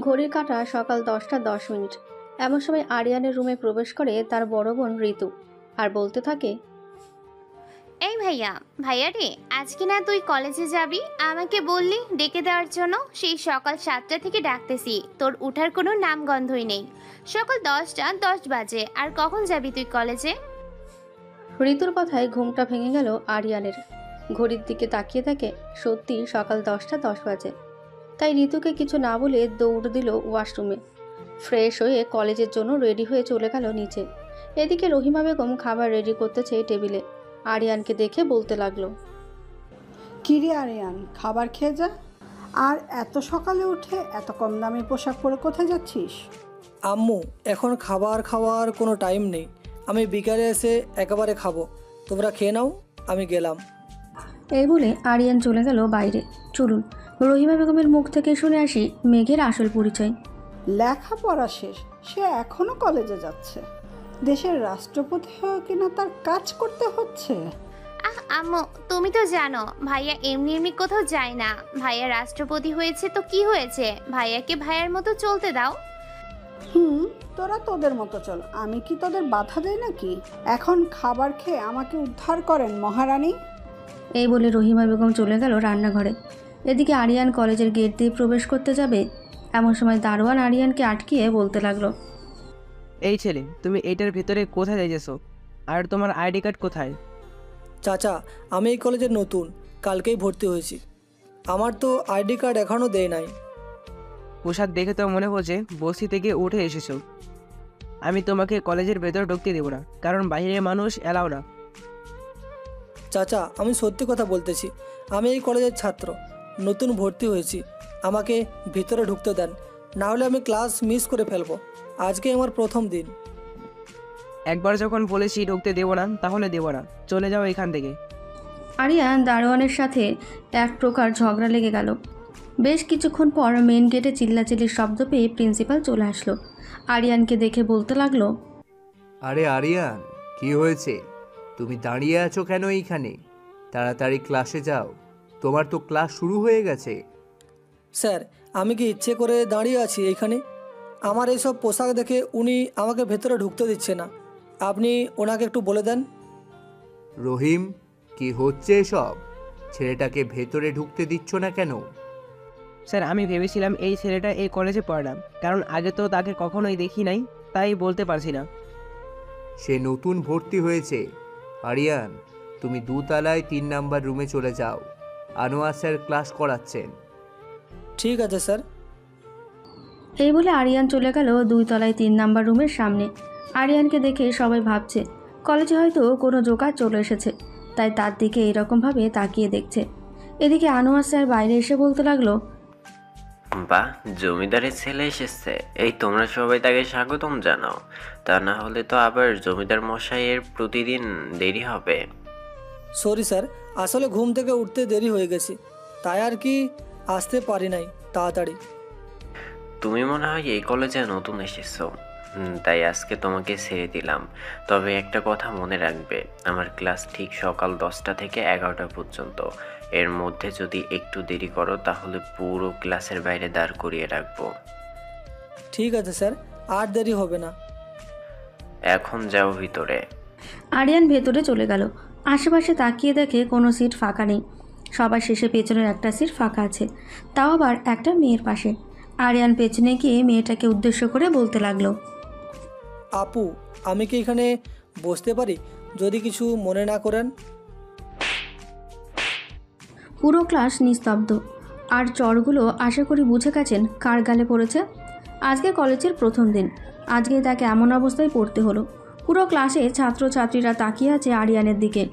ঘড়ির কাঁটা সকাল 10টা 10 মিনিট। এমন সময় আরিয়ানের রুমে প্রবেশ করে তার বড় বোন ঋতু, আর বলতে থাকে, এই ভাইয়া, ভাইয়া রে, আজকে না তুই কলেজে যাবি? আমাকে বললি ডেকে দেওয়ার জন্য। সেই সকাল 7টা থেকে ডাকতেছি, তোর উঠার কোনো নামগন্ধই নেই। সকাল 10টা 10 বাজে, আর কখন যাবি তুই কলেজে? ঋতুর কথায় ঘুমটা ভেঙে গেল আরিয়ানের। ঘড়ির দিকে তাকিয়ে থাকে, সত্যি সকাল 10টা 10 বাজে। তাই ঋতুকে কিছু না বলে দৌড় দিল ওয়াশরুমে। ফ্রেশ হয়ে কলেজের জন্য রেডি হয়ে চলে গেল নিচে। এদিকে রহিমা বেগম খাবার রেডি করতেছে টেবিলে। আরিয়ানকে দেখে বলতে লাগলো, কিরে আরিয়ান, খাবার খেয়ে যা। আর এত সকালে উঠে এত কম দামি পোশাক পরে কোথায় যাচ্ছিস? আম্মু, এখন খাবার খাওয়ার কোনো টাইম নেই। আমি বিকালে এসে একেবারে খাবো। তোমরা খেয়ে নাও, আমি গেলাম। এই বলে আরিয়ান চলে গেল বাইরে। চলুন রহিমা বেগমের মুখ থেকে শুনে আসি মেঘের আসল পরিচয়। লেখাপড়া শেষ, সে এখনো কলেজে যাচ্ছে। দেশের রাষ্ট্রপতি হয়ে কিনা তার কাজ করতে হচ্ছে। আম্মু, তুমি তো জানো ভাইয়া এমনি এমনি কোথাও যায় না। ভাইয়া রাষ্ট্রপতি হয়েছে তো কি হয়েছে, ভাইয়াকে ভাইয়ার মতো চলতে দাও। তোরা তোদের মতো চল, আমি কি তোদের বাধা দেই নাকি? এখন খাবার খেয়ে আমাকে উদ্ধার করেন মহারানী। এই বলে রহিমা বেগম চলে গেল রান্নাঘরে। এদিকে আরিয়ান কলেজের গেট দিয়ে প্রবেশ করতে যাবে, এমন সময় দারোয়ান আরিয়ানকে আটকিয়ে বলতে লাগলো, এই ছেলে, তুমি এইটার ভিতরে কোথায় যাইতেছো? আর তোমার আইডি কার্ড কোথায়? চাচা, আমি এই কলেজে নতুন, কালকেই ভর্তি হয়েছি। আমার তো আইডি কার্ড এখনও দেয় নাই। পোশাক দেখে তো মনে হচ্ছে বস্তি থেকে উঠে এসেছো। আমি তোমাকে কলেজের ভেতর ঢুকতে দেবো না, কারণ বাইরের মানুষ এলাও না। চাচা, আমি সত্যি কথা বলতেছি। আমি এই কলেজের ছাত্র, নতুন ভর্তি হয়েছি। আমাকে ভিতরে ঢুকতে দেন, না হলে আমি ক্লাস মিস করে ফেলবো। আজকে আমার প্রথম দিন। একবার যখন বলেছি ঢুকতে দেবো না, তাহলে দেবো না। চলে যাও এখান থেকে। আরিয়ান দারোয়ানের সাথে এক প্রকার ঝগড়া লেগে গেল। বেশ কিছুক্ষণ পর মেন গেটে চিল্লাচিল্লির শব্দ পেয়ে প্রিন্সিপাল চলে আসলো। আরিয়ানকে দেখে বলতে লাগলো, আরে আরিয়ান, কি হয়েছে? তুমি দাঁড়িয়ে আছো কেন এইখানে? তাড়াতাড়ি ক্লাসে যাও, তোমার তো ক্লাস শুরু হয়ে গেছে। স্যার, আমি কি ইচ্ছে করে দাঁড়িয়ে আছি এইখানে? আমার এইসব পোশাক দেখে উনি আমাকে ভেতরে ঢুকতে দিচ্ছে না। আপনি ওনাকে একটু বলে দেন। রহিম, কি হচ্ছে এসব? ছেলেটাকে ভেতরে ঢুকতে দিচ্ছ না কেন? স্যার, আমি ভেবেছিলাম এই ছেলেটা এই কলেজে পড়ে না, কারণ আগে তো তাকে কখনোই দেখি নাই, তাই বলতে পারছি না। সে নতুন ভর্তি হয়েছে। আরিয়ান, তুমি 2তলায় 3 নাম্বার রুমে চলে যাও, আনোয়ার স্যার ক্লাস করাচ্ছেন। ঠিক আছে স্যার। এই বলে আরিয়ান চলে গেল 2তলায় 3 নাম্বার রুমের সামনে। আরিয়ানকে দেখে সবাই ভাবছে কলেজে হয়তো কোনো জোকার চলে এসেছে, তাই তার দিকে এরকমভাবে তাকিয়ে দেখছে। এদিকে আনোয়ার স্যার বাইরে এসে বলতে লাগলো, বাহ, জমিদারের ছেলে এসেছে। এই তোমরা সবাই তাকে স্বাগতম জানাও, তা না হলে তো আবার জমিদার মশাইয়ের প্রতিদিন দেরি হবে। সরি স্যার, আসলে ঘুম থেকে উঠতে দেরি হয়ে গেছে, তাই আর কি আসতে পারি নাই তাড়াতাড়ি। তুমি মনে হয় এই কলেজে নতুন এসেছো, তাই আজকে তোমাকে ছেড়ে দিলাম। তবে একটা কথা মনে রাখবে, আমার ক্লাস ঠিক সকাল 10টা থেকে 11টা পর্যন্ত। এর মধ্যে যদি একটু দেরি করো তাহলে পুরো ক্লাসের বাইরে দাঁড় করিয়ে রাখবো। ঠিক আছে স্যার, আর দেরি হবে না। এখন যাও ভিতরে। আরিয়ান ভেতরে চলে গেল। আশেপাশে তাকিয়ে দেখে কোনো সিট ফাঁকা নেই। সবার শেষে পেছনের একটা সিট ফাঁকা আছে, তাও আবার একটা মেয়ের পাশে। আরিয়ান পেছনে গিয়ে মেয়েটাকে উদ্দেশ্য করে বলতে লাগলো, আপু, আমি কি এখানে বসতে পারি, যদি কিছু মনে না করেন? পুরো ক্লাস নিস্তব্ধ। আর চরগুলো আশা করি বুঝে গেছেন কার গালে পড়েছে। আজকে কলেজের প্রথম দিন, আজকে তাকে এমন অবস্থায় পড়তে হলো। পুরো ক্লাসে ছাত্রছাত্রীরা তাকিয়ে আছে আরিয়ানের দিকে।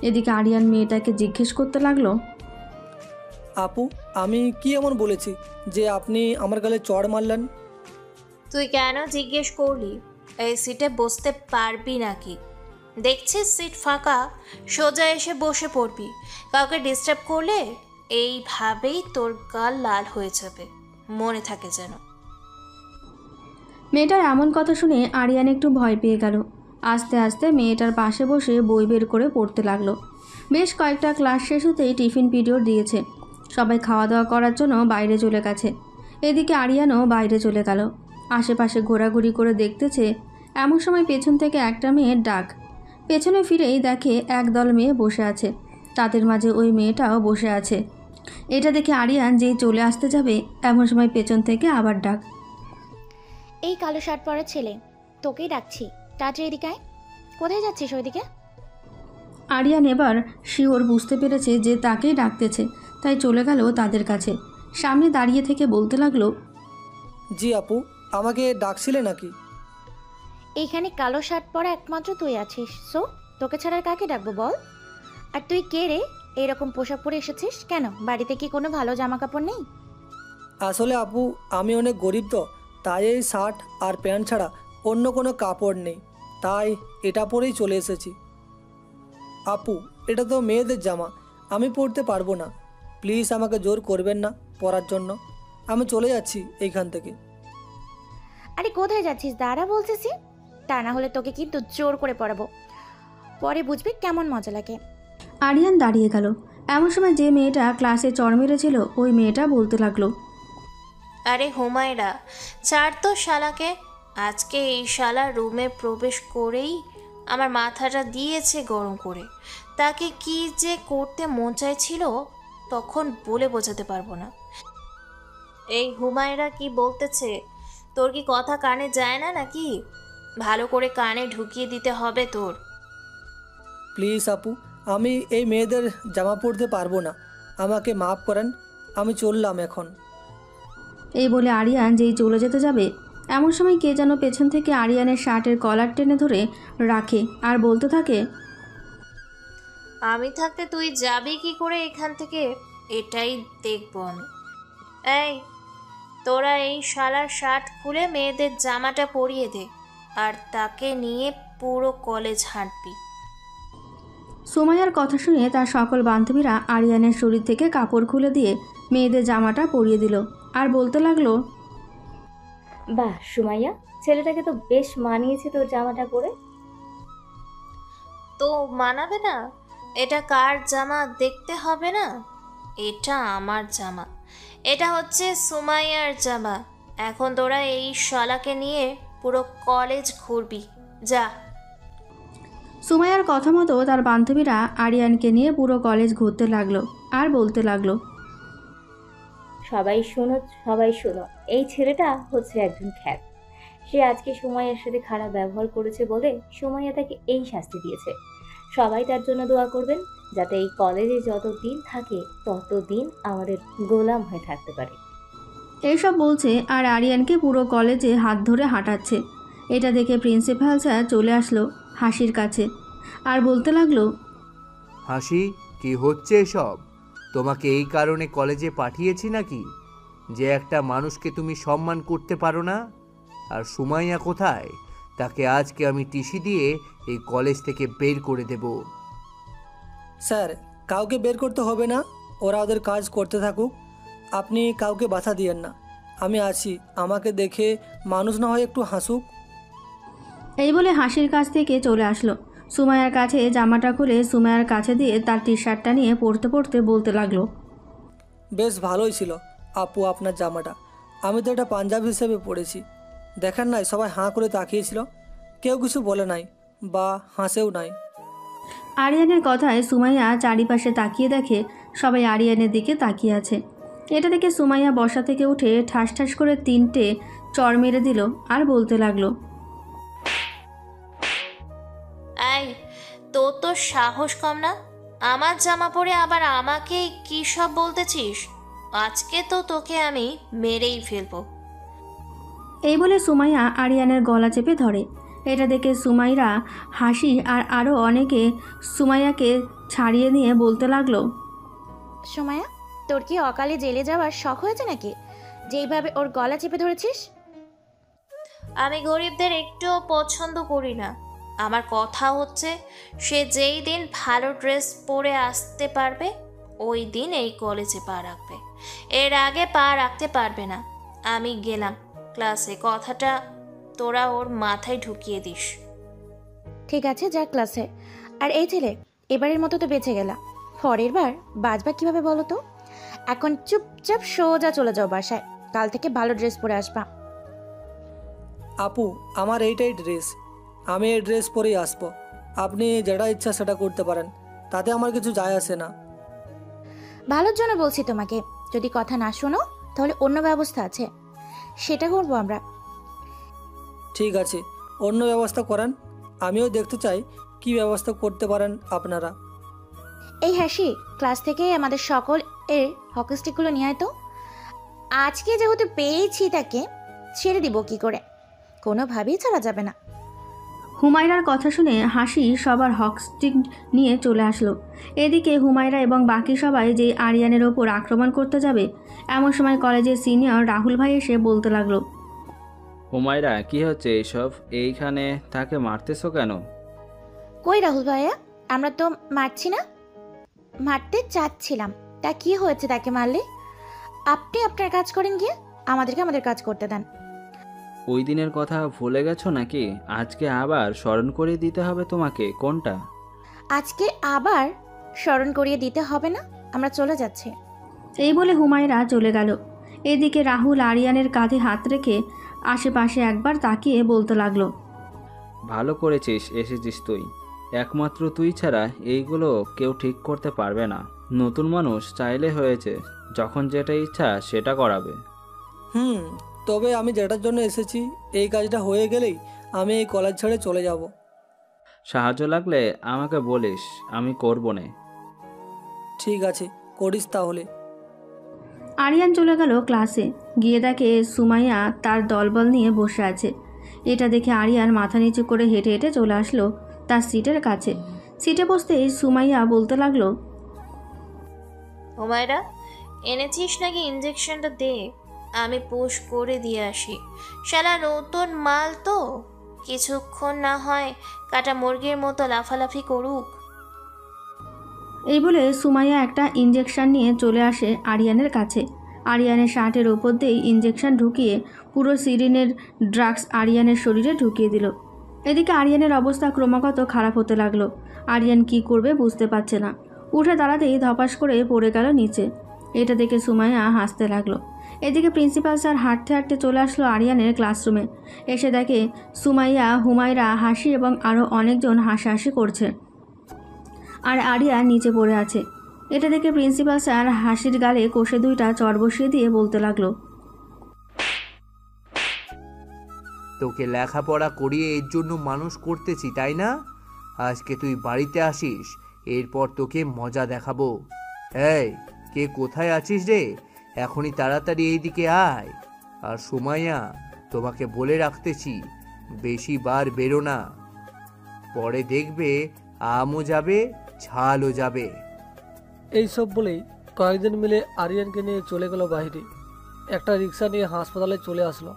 এদিকে আরিয়ান মেয়েটাকে জিজ্ঞেস করতে লাগলো, আপু, আমি কি এমন বলেছি যে আপনি আমার গালে চড় মারলেন? তুই কেন জিজ্ঞেস করলি? এই সিটে বসতে পারবি নাকি? দেখছিস সিট ফাঁকা, সোজা এসে বসে পড়বি। কাউকে ডিস্টার্ব করলে এইভাবেই তোর গাল লাল হয়ে যাবে, মনে থাকে যেন। মেয়েটার এমন কথা শুনে আরিয়ান একটু ভয় পেয়ে গেল। আস্তে আস্তে মেয়েটার পাশে বসে বই বের করে পড়তে লাগলো। বেশ কয়েকটা ক্লাস শেষ হতেই টিফিন পিরিয়ড দিয়েছে। সবাই খাওয়া দাওয়া করার জন্য বাইরে চলে গেছে। এদিকে আরিয়ানও বাইরে চলে গেল। আশেপাশে ঘোরাঘুরি করে দেখতেছে। এমন সময় পেছন থেকে একটা মেয়ের ডাক। পেছনে ফিরেই দেখে একদল মেয়ে বসে আছে। তাদের মাঝে ওই মেয়েটাও বসে আছে। এটা দেখে আরিয়ান যেই চলে আসতে যাবে এমন সময় পেছন থেকে আবার ডাক। এই কালো শার্ট পরা ছেলে, তোকেই ডাকছি, তাড়াতাড়ি এদিকে আয়। কোথায় যাচ্ছিস ওইদিকে? আরিয়ান এবার শিওর বুঝতে পেরেছে যে তাকেই ডাকতেছে, তাই চলে গেল তাদের কাছে। সামনে দাঁড়িয়ে থেকে বলতে লাগলো, জি আপু, আমাকে ডাকছিলে নাকি? এইখানে কালো শার্ট পরা একমাত্র তুই আছিস, সো তোকে ছাড়া আর কাকে ডাকবো বল? আর তুই কে রে? এইরকম পোশাক পরে এসেছিস কেন? বাড়িতে কি কোনো ভালো জামা কাপড় নেই? আসলে আপু, আমি অনেক গরিব তো, তাই এই শার্ট আর প্যান্ট ছাড়া অন্য কোনো কাপড় নেই, তাই এটা পরেই চলে এসেছি। আপু, এটা তো মেয়েদের জামা, আমি পরতে পারবো না। প্লিজ আমাকে জোর করবেন না পরার জন্য। আমি চলে যাচ্ছি এইখান থেকে। আরে কোথায় যাচ্ছিস? দাঁড়া বলতেছি। তা না হলে তোকে কিন্তু জোর করে পড়াবো, পরে বুঝবি কেমন মজা লাগে। আরিয়ান দাঁড়িয়ে গেল। এমন সময় যে মেয়েটা ক্লাসে চড় মেরেছিল ওই মেয়েটা বলতে লাগলো, আরে হুমায়রা, ছাড় তো শালাকে। আজকে এই শালা রুমে প্রবেশ করেই আমার মাথাটা দিয়েছে গরম করে। তাকে কি যে করতে মন চাইছিল তখন বলে বোঝাতে পারবো না। এই হুমায়রা কি বলতেছে? তোর কি কথা কানে যায় না নাকি? ভালো করে কানে ঢুকিয়ে দিতে হবে তোর। প্লিজ আপু, আমি এই মেয়েদের জামা পরতে পারবো না, আমাকে মাফ করেন, আমি চললাম এখন। এই বলে আরিয়ান যেই চলে যেতে যাবে এমন সময় কে যেন পেছন থেকে আরিয়ানের শার্টের কলার টেনে ধরে রাখে আর বলতে থাকে, আমি থাকতে তুই যাবি কি করে এখান থেকে, এটাই দেখবো আমি। এই, তোরা এই শালার শার্ট খুলে মেয়েদের জামাটা পরিয়ে দে, আর তাকে নিয়ে পুরো কলেজ হাঁটবি। সুমাইয়ার কথা শুনে তার সকল বান্ধবীরা আরিয়ানের শরীর থেকে কাপড় খুলে দিয়ে মেয়েদের জামাটা পরিয়ে দিল আর বলতে লাগলো, বাহ সুমাইয়া, ছেলেটাকে তো বেশ মানিয়েছে তোর জামাটা পরে। তো মানাবে না? এটা কার জামা দেখতে হবে না? এটা আমার জামা, এটা হচ্ছে সুমাইয়ার জামা। এখন তোরা এই শালাকে নিয়ে পুরো কলেজ ঘুরবি, যা। সুমাইয়ার কথা মতো তার বান্ধবীরা আরিয়ানকে নিয়ে পুরো কলেজ ঘুরতে লাগলো আর বলতে লাগলো, সবাই শোনো, সবাই শোনো, এই ছেলেটা হচ্ছে একজন খ্যাত। সে আজকে সুমাইয়ার সাথে খারাপ ব্যবহার করেছে বলে সুমাইয়া তাকে এই শাস্তি দিয়েছে। সবাই তার জন্য দোয়া করবেন যাতে এই কলেজে যত দিন থাকে তত দিন আমাদের গোলাম হয়ে থাকতে পারে। এইসব বলছে আর আরিয়ানকে পুরো কলেজে হাত ধরে হাঁটাচ্ছে। এটা দেখে প্রিন্সিপাল স্যার চলে আসলো হাসির কাছে আর বলতে লাগলো, হাসি, কি হচ্ছে এসব? তোমাকে এই কারণে কলেজে পাঠিয়েছি নাকি যে একটা মানুষকে তুমি সম্মান করতে পারো না? আর সুমাইয়া কোথায়? তাকে আজকে আমি টিসি দিয়ে এই কলেজ থেকে বের করে দেব। স্যার, কাউকে বের করতে হবে না, ওরা ওদের কাজ করতে থাকুক, আপনি কাউকে বাধা দিয়েন না, আমি আছি, আমাকে দেখে মানুষ না হয় একটু হাসুক। এই বলে হাসির কাছ থেকে চলে আসলো। সুমাইয়ার কাছে জামাটা খুলে সুমাইয়ার কাছে দিয়ে তার টি শার্টটা নিয়ে পরতে পরতে বলতে লাগলো, বেশ ভালোই ছিল আপু আপনার জামাটা, আমি তো এটা পাঞ্জাবি হিসেবে পরেছি। দেখেন নাই সবাই হাঁ করে তাকিয়েছিল, কেউ কিছু বলে নাই বা হাসেও নাই। আরিয়ানের কথায় সুমাইয়া চারিপাশে তাকিয়ে দেখে সবাই আরিয়ানের দিকে তাকিয়ে আছে। এটা দেখে সুমাইয়া বসা থেকে উঠে ঠাস ঠাস করে 3টে চড় মেরে দিল আর বলতে লাগলো, এই, তোর তো সাহস কম না? আমার জামা পরে আবার আমাকে কি সব বলতেছিস? আজকে তো তোকে আমি মেরেই ফেলবো। এই বলে সুমাইয়া আরিয়ানের গলা চেপে ধরে। এটা দেখে সুমাইরা হাসি আর আরও অনেকে সুমাইয়াকে ছাড়িয়ে নিয়ে বলতে লাগলো, সুমাইয়া, তোর কি অকালে জেলে যাওয়ার শখ হয়েছে নাকি, যেইভাবে ওর গলা চেপে ধরেছিস? আমি গরিবদের একটুও পছন্দ করি না। আমার কথা হচ্ছে, সে যেই দিন ভালো ড্রেস পরে আসতে পারবে ওই দিন এই কলেজে পা রাখবে, এর আগে পা রাখতে পারবে না। আমি গেলাম ক্লাসে, কথাটা তোরা ওর মাথায় ঢুকিয়ে দিস। ঠিক আছে, যা ক্লাসে। আর এই ছেলে, এবারের মতো তো বেঁচে গেলা, পরের বার বাজবা কিভাবে বলো তো? এখন চুপচাপ সোজা চলে যাও বাসায়, কাল থেকে ভালো ড্রেস পরে আসবা। আপু, আমার এইটাই ড্রেস, আমি এই ড্রেস পরেই আসবো। আপনি যেটা ইচ্ছা সেটা করতে পারেন, তাতে আমার কিছু যায় আসে না। ভালোর জন্য বলছি তোমাকে, যদি কথা না শোনো তাহলে অন্য ব্যবস্থা আছে, সেটা করবো আমরা। ঠিক আছে, অন্য ব্যবস্থা করেন, আমিও দেখতে চাই কি ব্যবস্থা করতে পারেন আপনারা। এই হাসি, ক্লাস থেকে আমাদের সকল এর হকি স্টিকগুলো নিয়ে আয় তো। আজকে যেহেতু পেয়েছি তাকে ছেড়ে দিব কি করে, কোনোভাবেই ছাড়া যাবে না। হুমায়রার কথা শুনে হাসি সবার হকস্টিক নিয়ে চলে আসলো। এদিকে হুমায়রা এবং বাকি সবাই যে আরিয়ানের ওপর আক্রমণ করতে যাবে, এমন সময় কলেজের সিনিয়র রাহুল ভাই এসে বলতে লাগলো, হুমায়রা, কি হচ্ছে এইসব? এইখানে তাকে মারতেছো কেন? কই রাহুল ভাইয়া, আমরা তো মারছি না। মারতে চাচ্ছিলাম, তা কি হয়েছে তাকে মারলে? আপনি আপনার কাজ করেন গিয়ে, আমাদেরকে আমাদের কাজ করতে দেন। ওই দিনের কথা ভুলে গেছো নাকি? আজকে আবার স্মরণ করিয়ে দিতে হবে তোমাকে। কোনটা? আজকে আবার স্মরণ করিয়ে দিতে হবে না, আমরা চলে যাচ্ছি। এই বলে হুমায়রা চলে গেল। এদিকে রাহুল আরিয়ানের কাঁধে হাত রেখে আশেপাশে একবার তাকিয়ে বলতে লাগলো, ভালো করেছিস এসেছিস তুই, একমাত্র তুই ছাড়া এইগুলো কেউ ঠিক করতে পারবে না। নতুন মানুষ চাইলে হয়েছে, যখন যেটা ইচ্ছা সেটা করাবে। তবে আমি যেটার জন্য এসেছি, এই কাজটা হয়ে গেলেই আমি এই কলেজ ছেড়ে চলে যাব। সাহায্য লাগলে আমাকে বলিস, আমি করবো না। ঠিক আছে, করিস তাহলে। আরিয়ান চলে গেল ক্লাসে। গিয়ে দেখে সুমাইয়া তার দলবল নিয়ে বসে আছে। এটা দেখে আরিয়ান মাথা নিচু করে হেঁটে হেঁটে চলে আসলো তার সিটের কাছে। সিটে বসতেই সুমাইয়া বলতে লাগলো, হুমায়রা, এনেছিস নাকি? ইঞ্জেকশনটা দে, আমি পুশ করে দিয়ে আসি। শালা নতুন মাল তো, কিছুক্ষণ না হয় কাটা মুরগির মতো লাফালাফি করুক। এই বলে সুমাইয়া একটা ইঞ্জেকশন নিয়ে চলে আসে আরিয়ানের কাছে। আরিয়ানের শার্টের ওপর দিয়েই ইঞ্জেকশন ঢুকিয়ে পুরো সিরিনের ড্রাগস আরিয়ানের শরীরে ঢুকিয়ে দিল। এদিকে আরিয়ানের অবস্থা ক্রমাগত খারাপ হতে লাগলো। আরিয়ান কি করবে বুঝতে পারছে না। উঠে দাঁড়াতেই ধপাস করে পড়ে গেল নিচে। এটা দেখে সুমাইয়া হাসতে লাগলো। এদিকে প্রিন্সিপাল স্যার হাঁটতে হাঁটতে চলে আসলো আরিয়ানের ক্লাসরুমে। এসে দেখে সুমাইয়া, হুমায়রা, হাসি এবং আরও অনেকজন হাসাহাসি করছে, আর আরিয়া নিচে পড়ে আছে। এটা দেখে প্রিন্সিপাল স্যার হাসির গালে কষে দুইটা চড় বসিয়ে দিয়ে বলতে লাগলো, তোকে লেখাপড়া করিয়ে এর জন্য মানুষ করতেছি, তাই না? আজকে তুই বাড়িতে আসিস, এরপর তোকে মজা দেখাবো। এই, কে কোথায় আছিস রে? এখনই তাড়াতাড়ি এইদিকে আয়। আর সুমাইয়া, তোমাকে বলে রাখতেছি, বেশি বার বেরো না, পরে দেখবে আমও যাবে, ঝালও যাবে। এইসব বলেই কয়েকজন মিলে আরিয়ানকে নিয়ে চলে গেল বাইরে। একটা রিক্সা নিয়ে হাসপাতালে চলে আসলো।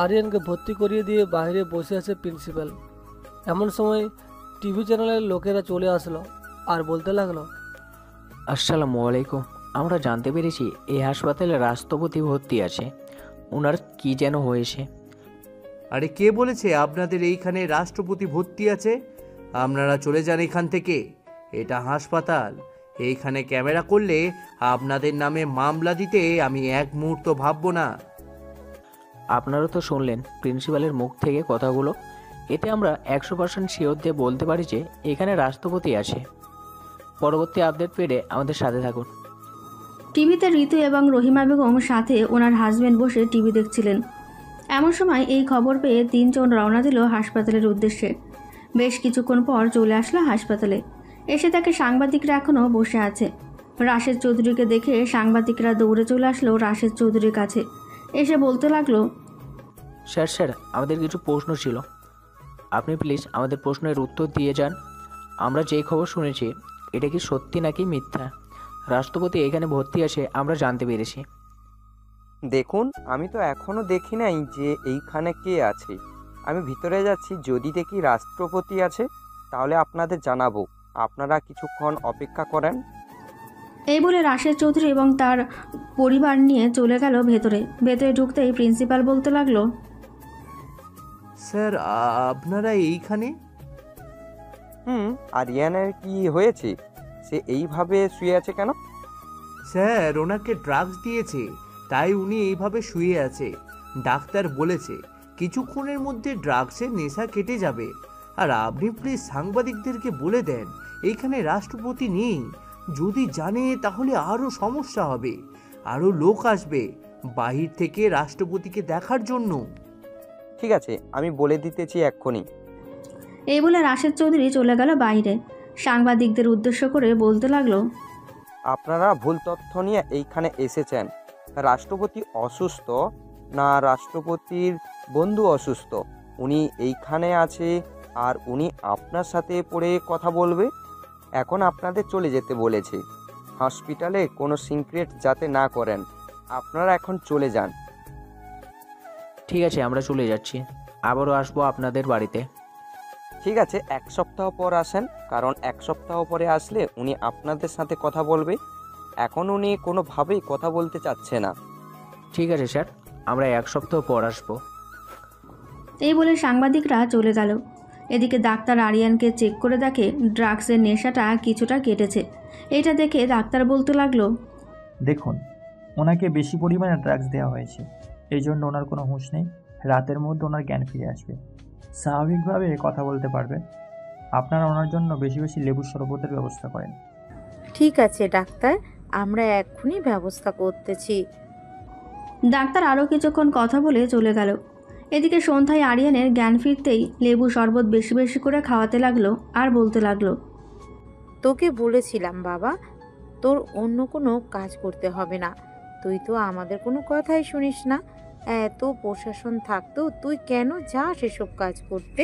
আরিয়ানকে ভর্তি করিয়ে দিয়ে বাইরে বসে আছে প্রিন্সিপাল। এমন সময় টিভি চ্যানেলের লোকেরা চলে আসলো আর বলতে লাগলো, আসসালামু আলাইকুম, আমরা জানতে পেরেছি এই হাসপাতালে রাষ্ট্রপতি ভর্তি আছে, ওনার কি যেন হয়েছে। আরে কে বলেছে আপনাদের এইখানে রাষ্ট্রপতি ভর্তি আছে? আপনারা চলে যান এখান থেকে, এটা হাসপাতাল। এইখানে ক্যামেরা করলে আপনাদের নামে মামলা দিতে আমি এক মুহূর্ত ভাববো না। আপনারা তো শুনলেন প্রিন্সিপালের মুখ থেকে কথাগুলো, এতে আমরা 100% শিওর দিয়ে বলতে পারি যে এখানে রাষ্ট্রপতি আছে। পরবর্তী আপডেট পেলে আমাদের সাথে থাকুন। টিভিতে ঋতু এবং রহিমা বেগম সাথে ওনার হাজব্যান্ড বসে টিভি দেখছিলেন। এমন সময় এই খবর পেয়ে তিনজন রওনা দিল হাসপাতালের উদ্দেশ্যে। বেশ কিছুক্ষণ পর চলে আসলো হাসপাতালে। এসে তাকে সাংবাদিকরা এখনও বসে আছে। রাশেদ চৌধুরীকে দেখে সাংবাদিকরা দৌড়ে চলে আসলো রাশেদ চৌধুরীর কাছে। এসে বলতে লাগলো, স্যার আমাদের কিছু প্রশ্ন ছিল, আপনি প্লিজ আমাদের প্রশ্নের উত্তর দিয়ে যান। আমরা যেই খবর শুনেছি এটা কি সত্যি নাকি মিথ্যা? রাষ্ট্রপতি এখানে ভর্তি আছে আমরা জানতে পেরেছি। দেখুন, আমি তো এখনো দেখি নাই যে এইখানে কে আছে। আমি ভিতরে যাচ্ছি, যদি দেখি রাষ্ট্রপতি আছে তাহলে আপনাদের জানাবো। আপনারা কিছুক্ষণ অপেক্ষা করেন। এই বলে রাশেদ চৌধুরী এবং তার পরিবার নিয়ে চলে গেল ভেতরে। ভেতরে ঢুকতেই প্রিন্সিপাল বলতে লাগলো, স্যার, আপনারা এইখানে? আরিয়ানের কি হয়েছে? সে এইভাবে শুয়ে আছে কেন? স্যার ওনাকে ড্রাগস দিয়েছে, তাই উনি এইভাবে শুয়ে আছে। ডাক্তার বলেছে কিছুক্ষণের মধ্যে ড্রাগসের নেশা কেটে যাবে। আর আপনি প্লিজ সাংবাদিকদেরকে বলে দেন এইখানে রাষ্ট্রপতি নেই। যদি জানে তাহলে আরও সমস্যা হবে, আরও লোক আসবে বাহির থেকে রাষ্ট্রপতিকে দেখার জন্য। ঠিক আছে, আমি বলে দিতেছি এক্ষুনি। এই বলে রাশেদ চৌধুরী চলে গেল বাইরে। সাংবাদিকদের উদ্দেশ্য করে বলতে লাগলো, আপনারা ভুল তথ্য নিয়ে এইখানে এসেছেন। রাষ্ট্রপতি অসুস্থ না, রাষ্ট্রপতির বন্ধু অসুস্থ। উনি এইখানে আছে আর উনি আপনার সাথে পড়ে কথা বলবে। এখন আপনাদের চলে যেতে বলেছে। হসপিটালে কোনো সিক্রেট যাতে না করেন। আপনারা এখন চলে যান। ঠিক আছে, আমরা চলে যাচ্ছি। আবারও আসবো আপনাদের বাড়িতে। ঠিক আছে, 1 সপ্তাহ পর আসেন, কারণ 1 সপ্তাহ পরে আসলে উনি আপনাদের সাথে কথা বলবে। এখন উনি কোনোভাবেই কথা বলতে চাচ্ছে না। ঠিক আছে স্যার, আমরা 1 সপ্তাহ পর আসবো। এই বলে সাংবাদিকরা চলে গেল। এদিকে ডাক্তার আরিয়ানকে চেক করে দেখে ড্রাগসের নেশাটা কিছুটা কেটেছে। এটা দেখে ডাক্তার বলতে লাগলো, দেখুন, ওনাকে বেশি পরিমাণে ড্রাগস দেওয়া হয়েছে, এই জন্য ওনার কোনো হুঁশ নেই। রাতের মধ্যে ওনার জ্ঞান ফিরে আসবে, স্বাভাবিকভাবে কথা বলতে পারবে। আপনারা ওনার জন্য বেশি বেশি লেবুর শরবতের ব্যবস্থা করেন। ঠিক আছে ডাক্তার, আমরা এক্ষুনি ব্যবস্থা করতেছি। ডাক্তার আরও কিছুক্ষণ কথা বলে চলে গেল। এদিকে সন্ধ্যায় আরিয়ানের জ্ঞান ফিরতেই লেবু শরবত বেশি বেশি করে খাওয়াতে লাগলো আর বলতে লাগলো, তোকে বলেছিলাম বাবা, তোর অন্য কোনো কাজ করতে হবে না। তুই তো আমাদের কোনো কথাই শুনিস না। এত প্রশাসন থাকতেও তুই কেন যাস এসব কাজ করতে?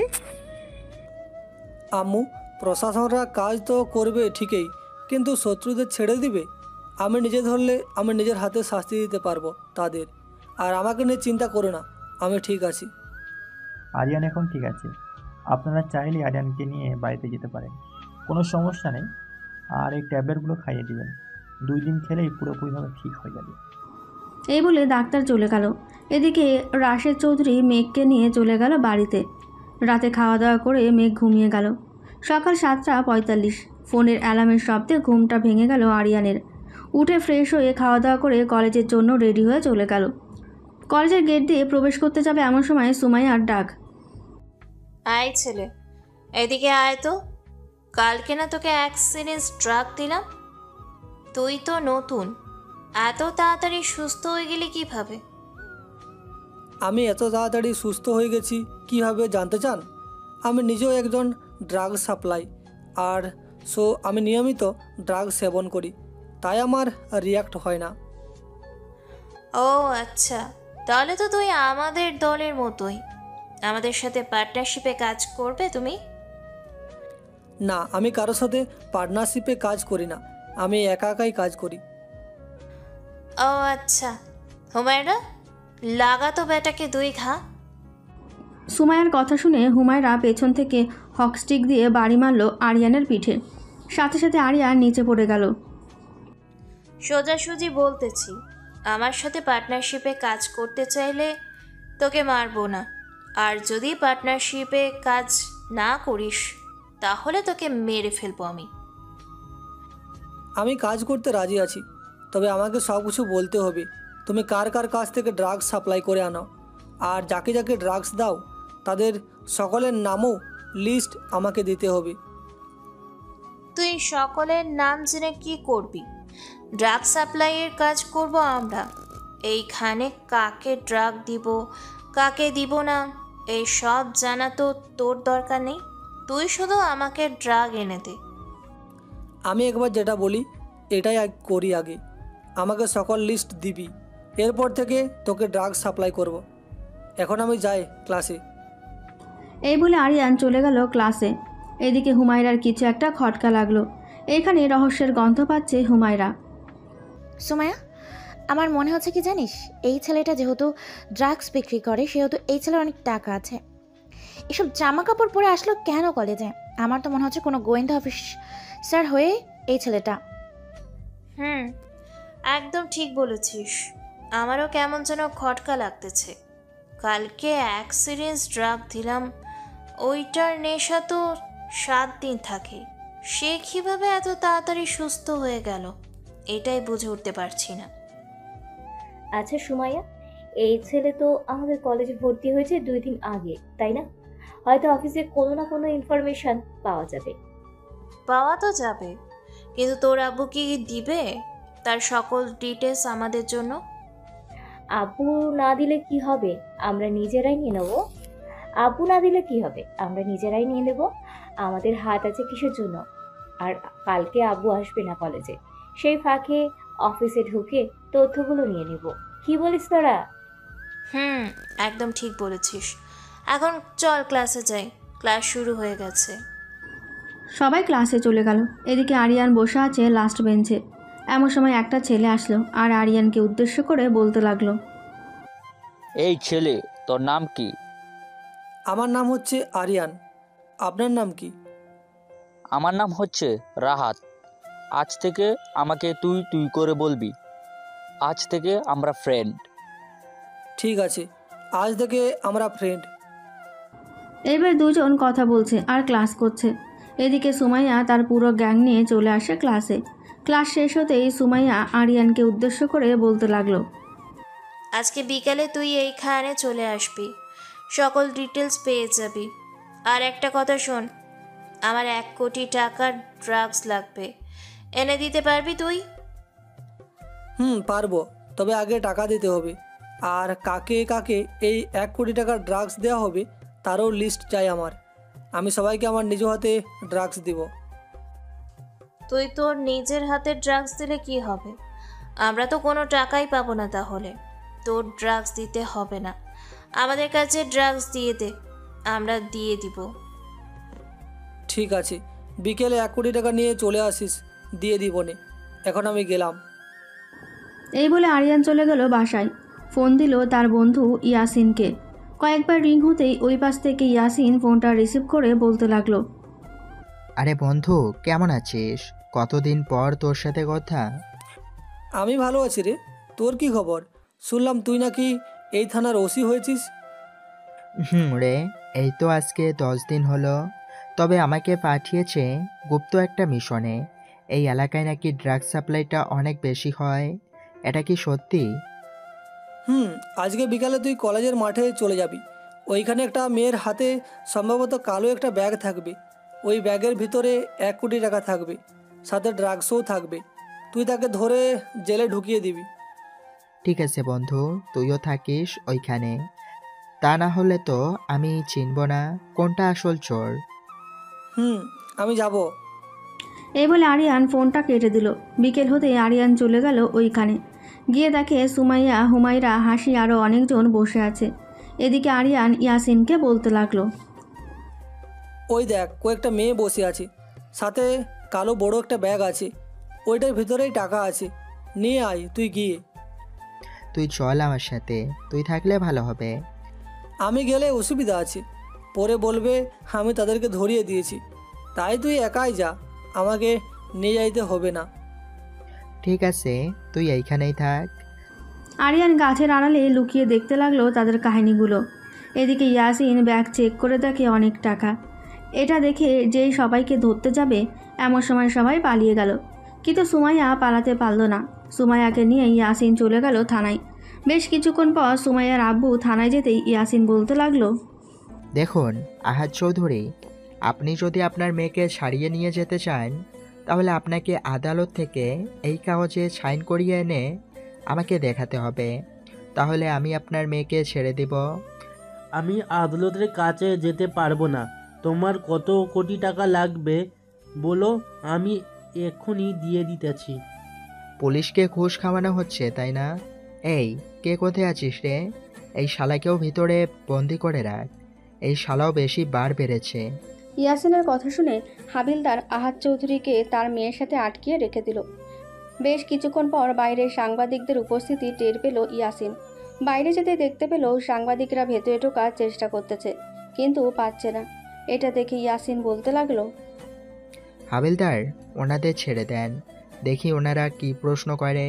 আম্মু, প্রশাসনরা কাজ তো করবে ঠিকই, কিন্তু শত্রুদের ছেড়ে দিবে? আমি নিজে ধরলে আমি নিজের হাতে শাস্তি দিতে পারবো তাদের। আর আমাকে নিয়ে চিন্তা করো না, আমি ঠিক আছি। আরিয়ান এখন ঠিক আছে, আপনারা চাইলে আরিয়ানকে নিয়ে বাড়িতে যেতে পারেন, কোনো সমস্যা নেই। আর এই ট্যাবলেটগুলো খাইয়ে দিবেন, 2 দিন খেলেই পুরোপুরিভাবে ঠিক হয়ে যাবে। এই বলে ডাক্তার চলে গেল। এদিকে রাশেদ চৌধুরী মেঘকে নিয়ে চলে গেল বাড়িতে। রাতে খাওয়া দাওয়া করে মেঘ ঘুমিয়ে গেল। সকাল 7:45 ফোনের অ্যালার্মের শব্দে ঘুমটা ভেঙে গেল আরিয়ানের। উঠে ফ্রেশ হয়ে খাওয়া দাওয়া করে কলেজের জন্য রেডি হয়ে চলে গেল। কলেজের গেট দিয়ে প্রবেশ করতে যাবে এমন সময় সুমাইয়ার ডাক। আয় ছেলে, এদিকে আয় তো। কালকে না তোকে 1 সিরিজ ড্রাগ দিলাম? তুই তো নতুন, এত তাড়াতাড়ি সুস্থ হয়ে গেলি কিভাবে? আমি এত তাড়াতাড়ি সুস্থ হয়ে গেছি কীভাবে জানতে চান? আমি নিজেও একজন ড্রাগ সাপ্লাই, আর আমি নিয়মিত ড্রাগ সেবন করি, তাই আমার রিয়াক্ট হয় না। ও আচ্ছা, তাহলে তো তুই আমাদের দলের মতোই। আমাদের সাথে পার্টনারশিপে কাজ করবে তুমি? না, আমি কারোর সাথে পার্টনারশিপে কাজ করি না, আমি একা একাই কাজ করি। ও আচ্ছা, হুমায়রা লাগা তো বেটাকে 2 ঘা। সুমাইয়ার কথা শুনে হুমায়রা পেছন থেকে হকস্টিক দিয়ে বাড়ি মারল আরিয়ানের পিঠে। সাথে সাথে আরিয়ান নিচে পড়ে গেল। সোজাসুজি বলতেছি, আমার সাথে পার্টনারশিপে কাজ করতে চাইলে তোকে মারবো না, আর যদি পার্টনারশিপে কাজ না করিস তাহলে তোকে মেরে ফেলবো আমি। আমি কাজ করতে রাজি আছি, তবে আমাকে সব কিছু বলতে হবে। তুমি কার কার কাছ থেকে ড্রাগস সাপ্লাই করে আনো, আর যাকে যাকে ড্রাগস দাও তাদের সকলের নামও লিস্ট আমাকে দিতে হবে। তুই সকলের নাম জেনে কি করবি? ড্রাগ সাপ্লাইয়ের কাজ করব আমরা। এইখানে কাকে ড্রাগ দিব, কাকে দিব না, এই সব জানা তো তোর দরকার নেই। তুই শুধু আমাকে ড্রাগ এনে দে। আমি একবার যেটা বলি এটাই করি আগে। আমাকে সকল লিস্ট দিবি, এরপর থেকে তোকে ড্রাগ সাপ্লাই করব। এখন আমি যাই ক্লাসে। এই বলে আরিয়ান চলে গেল ক্লাসে। এদিকে হুমায়রার কিছু একটা খটকা লাগলো। এখানে রহস্যের গন্ধ পাচ্ছে হুমায়রা। সুমাইয়া, আমার মনে হচ্ছে কি জানিস, এই ছেলেটা যেহেতু ড্রাগস বিক্রি করে সেহেতু এই ছেলের অনেক টাকা আছে। এসব জামা কাপড় পরে আসলো কেন কলেজে? আমার তো মনে হচ্ছে কোনো গোয়েন্দা অফিসার হয়ে এই ছেলেটা। একদম ঠিক বলেছিস। আমারও কেমন যেন খটকা লাগতেছে। কালকে 1 সিরিজ ড্রাগ দিলাম, ওইটার নেশা তো 7 দিন থাকে। সে কিভাবে এত তাড়াতাড়ি সুস্থ হয়ে গেল এটাই বুঝে উঠতে পারছি না। আচ্ছা সুমাইয়া, এই ছেলে তো আমাদের কলেজে ভর্তি হয়েছে 2 দিন আগে, তাই না? হয়তো অফিসে কোনো না কোনো ইনফরমেশন পাওয়া যাবে। পাওয়া তো যাবে, কিন্তু তোর আব্বু কি দিবে তার সকল ডিটেলস আমাদের জন্য? আব্বু না দিলে কি হবে, আমরা নিজেরাই নিয়ে নেব। আব্বু না দিলে কি হবে, আমরা নিজেরাই নিয়ে নেব। আমাদের হাত আছে কিসের জন্য? আর কালকে আব্বু আসবে না কলেজে, সেই ফাঁকে অফিসে ঢুকে তথ্যগুলো নিয়ে নেব। কি বলিস তোরা? একদম ঠিক বলেছিস। এখন চল ক্লাসে যাই, ক্লাস শুরু হয়ে গেছে। সবাই ক্লাসে চলে গেল। এদিকে আরিয়ান বসে আছে লাস্ট বেঞ্চে। এমন সময় একটা ছেলে আসলো আর আরিয়ানকে উদ্দেশ্য করে বলতে লাগলো, এই ছেলে, তোর নাম কি? আমার নাম হচ্ছে আরিয়ান। আপনার নাম কি? আমার নাম হচ্ছে রাহাত। আজ থেকে আমাকে তুই তুই করে বলবি। আজ থেকে আমরা ফ্রেন্ড। ঠিক আছে, আজ থেকে আমরা ফ্রেন্ড। এবার দুজন কথা বলছে আর ক্লাস করছে। এদিকে সুমাইয়া তার পুরো গ্যাং নিয়ে চলে আসে ক্লাসে। ক্লাস শেষ হতেই সুমাইয়া আরিয়ানকে উদ্দেশ্য করে বলতে লাগলো, আজকে বিকালে তুই এইখানে চলে আসবি, সকল ডিটেলস পেয়ে যাবি। আর একটা কথা শোন, আমার 1 কোটি টাকার ড্রাগস লাগবে, এনে দিতে পারবি তুই? পারবো, তবে আগে টাকা দিতে হবে। আর কাকে কাকে এই 1 কোটি টাকার ড্রাগস দেওয়া হবে তারও লিস্ট চাই আমার। আমি সবাইকে আমার নিজ হাতে ড্রাগস দিব। তুই তোর নিজের হাতে ড্রাগস দিলে কি হবে? আমরা তো কোনো টাকাই পাবো না। তাহলে তোর ড্রাগস দিতে হবে না, আমাদের কাছে ড্রাগস দিয়ে দে, আমরা দিয়ে দিব। ঠিক আছে, বিকেলে 1 কোটি টাকা নিয়ে চলে আসিস, দিয়ে দিব নে। এখন আমি গেলাম। এই বলে আরিয়ান চলে গেল বাসায়। ফোন দিল তার বন্ধু ইয়াসিনকে। কয়েকবার রিং হতেই ওই পাশ থেকে ইয়াসিন ফোনটা রিসিভ করে বলতে লাগলো, আরে বন্ধু, কেমন আছিস? কতদিন পর তোর সাথে কথা। আমি ভালো আছি রে, তোর কি খবর? শুনলাম তুই নাকি এই থানার ওসি হয়েছিস। রে, এই তো আজকে 10 দিন হলো। তবে আমাকে পাঠিয়েছে গুপ্ত একটা মিশনে। এই এলাকায় নাকি ড্রাগ সাপ্লাইটা অনেক বেশি হয়। এটা কি সত্যি? আজকে বিকালে তুই কলেজের মাঠে চলে যাবি। ওইখানে একটা মেয়ের হাতে সম্ভবত কালো একটা ব্যাগ থাকবে। ওই ব্যাগের ভিতরে 1 কোটি টাকা থাকবে, সাথে ড্রাগসও থাকবে। তুই তাকে ধরে জেলে ঢুকিয়ে দিবি। ঠিক আছে বন্ধু, তুইও থাকিস ওইখানে। তা না হলে তো আমি চিনব না কোনটা আসল চোর। আমি যাব। এই বলে আরিয়ান ফোনটা কেটে দিল। বিকেল হতেই আরিয়ান চলে গেল ওইখানে। গিয়ে দেখে সুমাইয়া, হুমায়রা, হাসি আরও অনেকজন বসে আছে। এদিকে আরিয়ান ইয়াসিনকে বলতে লাগলো, ওই দেখ, কয়েকটা মেয়ে বসে আছে, সাথে কালো বড় একটা ব্যাগ আছে। ওইটার ভিতরেই টাকা আছে, নিয়ে আয় তুই গিয়ে। তুই চল আমার সাথে, তুই থাকলে ভালো হবে। আমি গেলে অসুবিধা আছে, পরে বলবে আমি তাদেরকে ধরিয়ে দিয়েছি। তাই তুই একাই যা, আমাকে নিয়ে যাইতে হবে না। ঠিক আছে, তুই এইখানেই থাক। আরিয়ান গাছের আড়ালে লুকিয়ে দেখতে লাগলো তাদের কাহিনীগুলো। এদিকে ইয়াসিন ব্যাগ চেক করে দেখে অনেক টাকা। এটা দেখে যেই সবাইকে ধরতে যাবে এমন সময় সবাই পালিয়ে গেল। কিন্তু সুমাইয়া পালাতে পারল না। সুমাইয়াকে নিয়ে ইয়াসিন চলে গেল থানায়। বেশ কিছুক্ষণ পর সুমাইয়ার আব্বু থানায় যেতেই ইয়াসিন বলতে লাগলো, দেখুন আহাদ চৌধুরী, আপনি যদি আপনার মেয়েকে ছাড়িয়ে নিয়ে যেতে চান তাহলে আপনাকে আদালত থেকে এই কাগজে সাইন করিয়ে এনে আমাকে দেখাতে হবে। তাহলে আমি আপনার মেয়েকে ছেড়ে দেব। আমি আদালতের কাছে যেতে পারবো না। তোমার কত কোটি টাকা লাগবে বলো, আমি এক্ষুনি দিয়ে দিতেছি। পুলিশকে ঘুষ খাওয়ানো হচ্ছে তাই না? এই, কে কোথায় আছিস রে? এই শালাকেও ভিতরে বন্দি করে রাখ। এই শালাও বেশি বার বেড়েছে। ইয়াসিনের কথা শুনে হাবিলদার আহাদ চৌধুরীকে তার মেয়ের সাথে আটকিয়ে রেখে দিল। বেশ কিছুক্ষণ পর বাইরে সাংবাদিকদের উপস্থিতি টের পেল ইয়াসিন। বাইরে যেতে দেখতে পেল সাংবাদিকরা ভেতরে ঢোকার চেষ্টা করতেছে, কিন্তু পাচ্ছে না। এটা দেখে ইয়াসিন বলতে লাগলো, হাবিলদার, ওনাদের ছেড়ে দেন, দেখি ওনারা কি প্রশ্ন করে।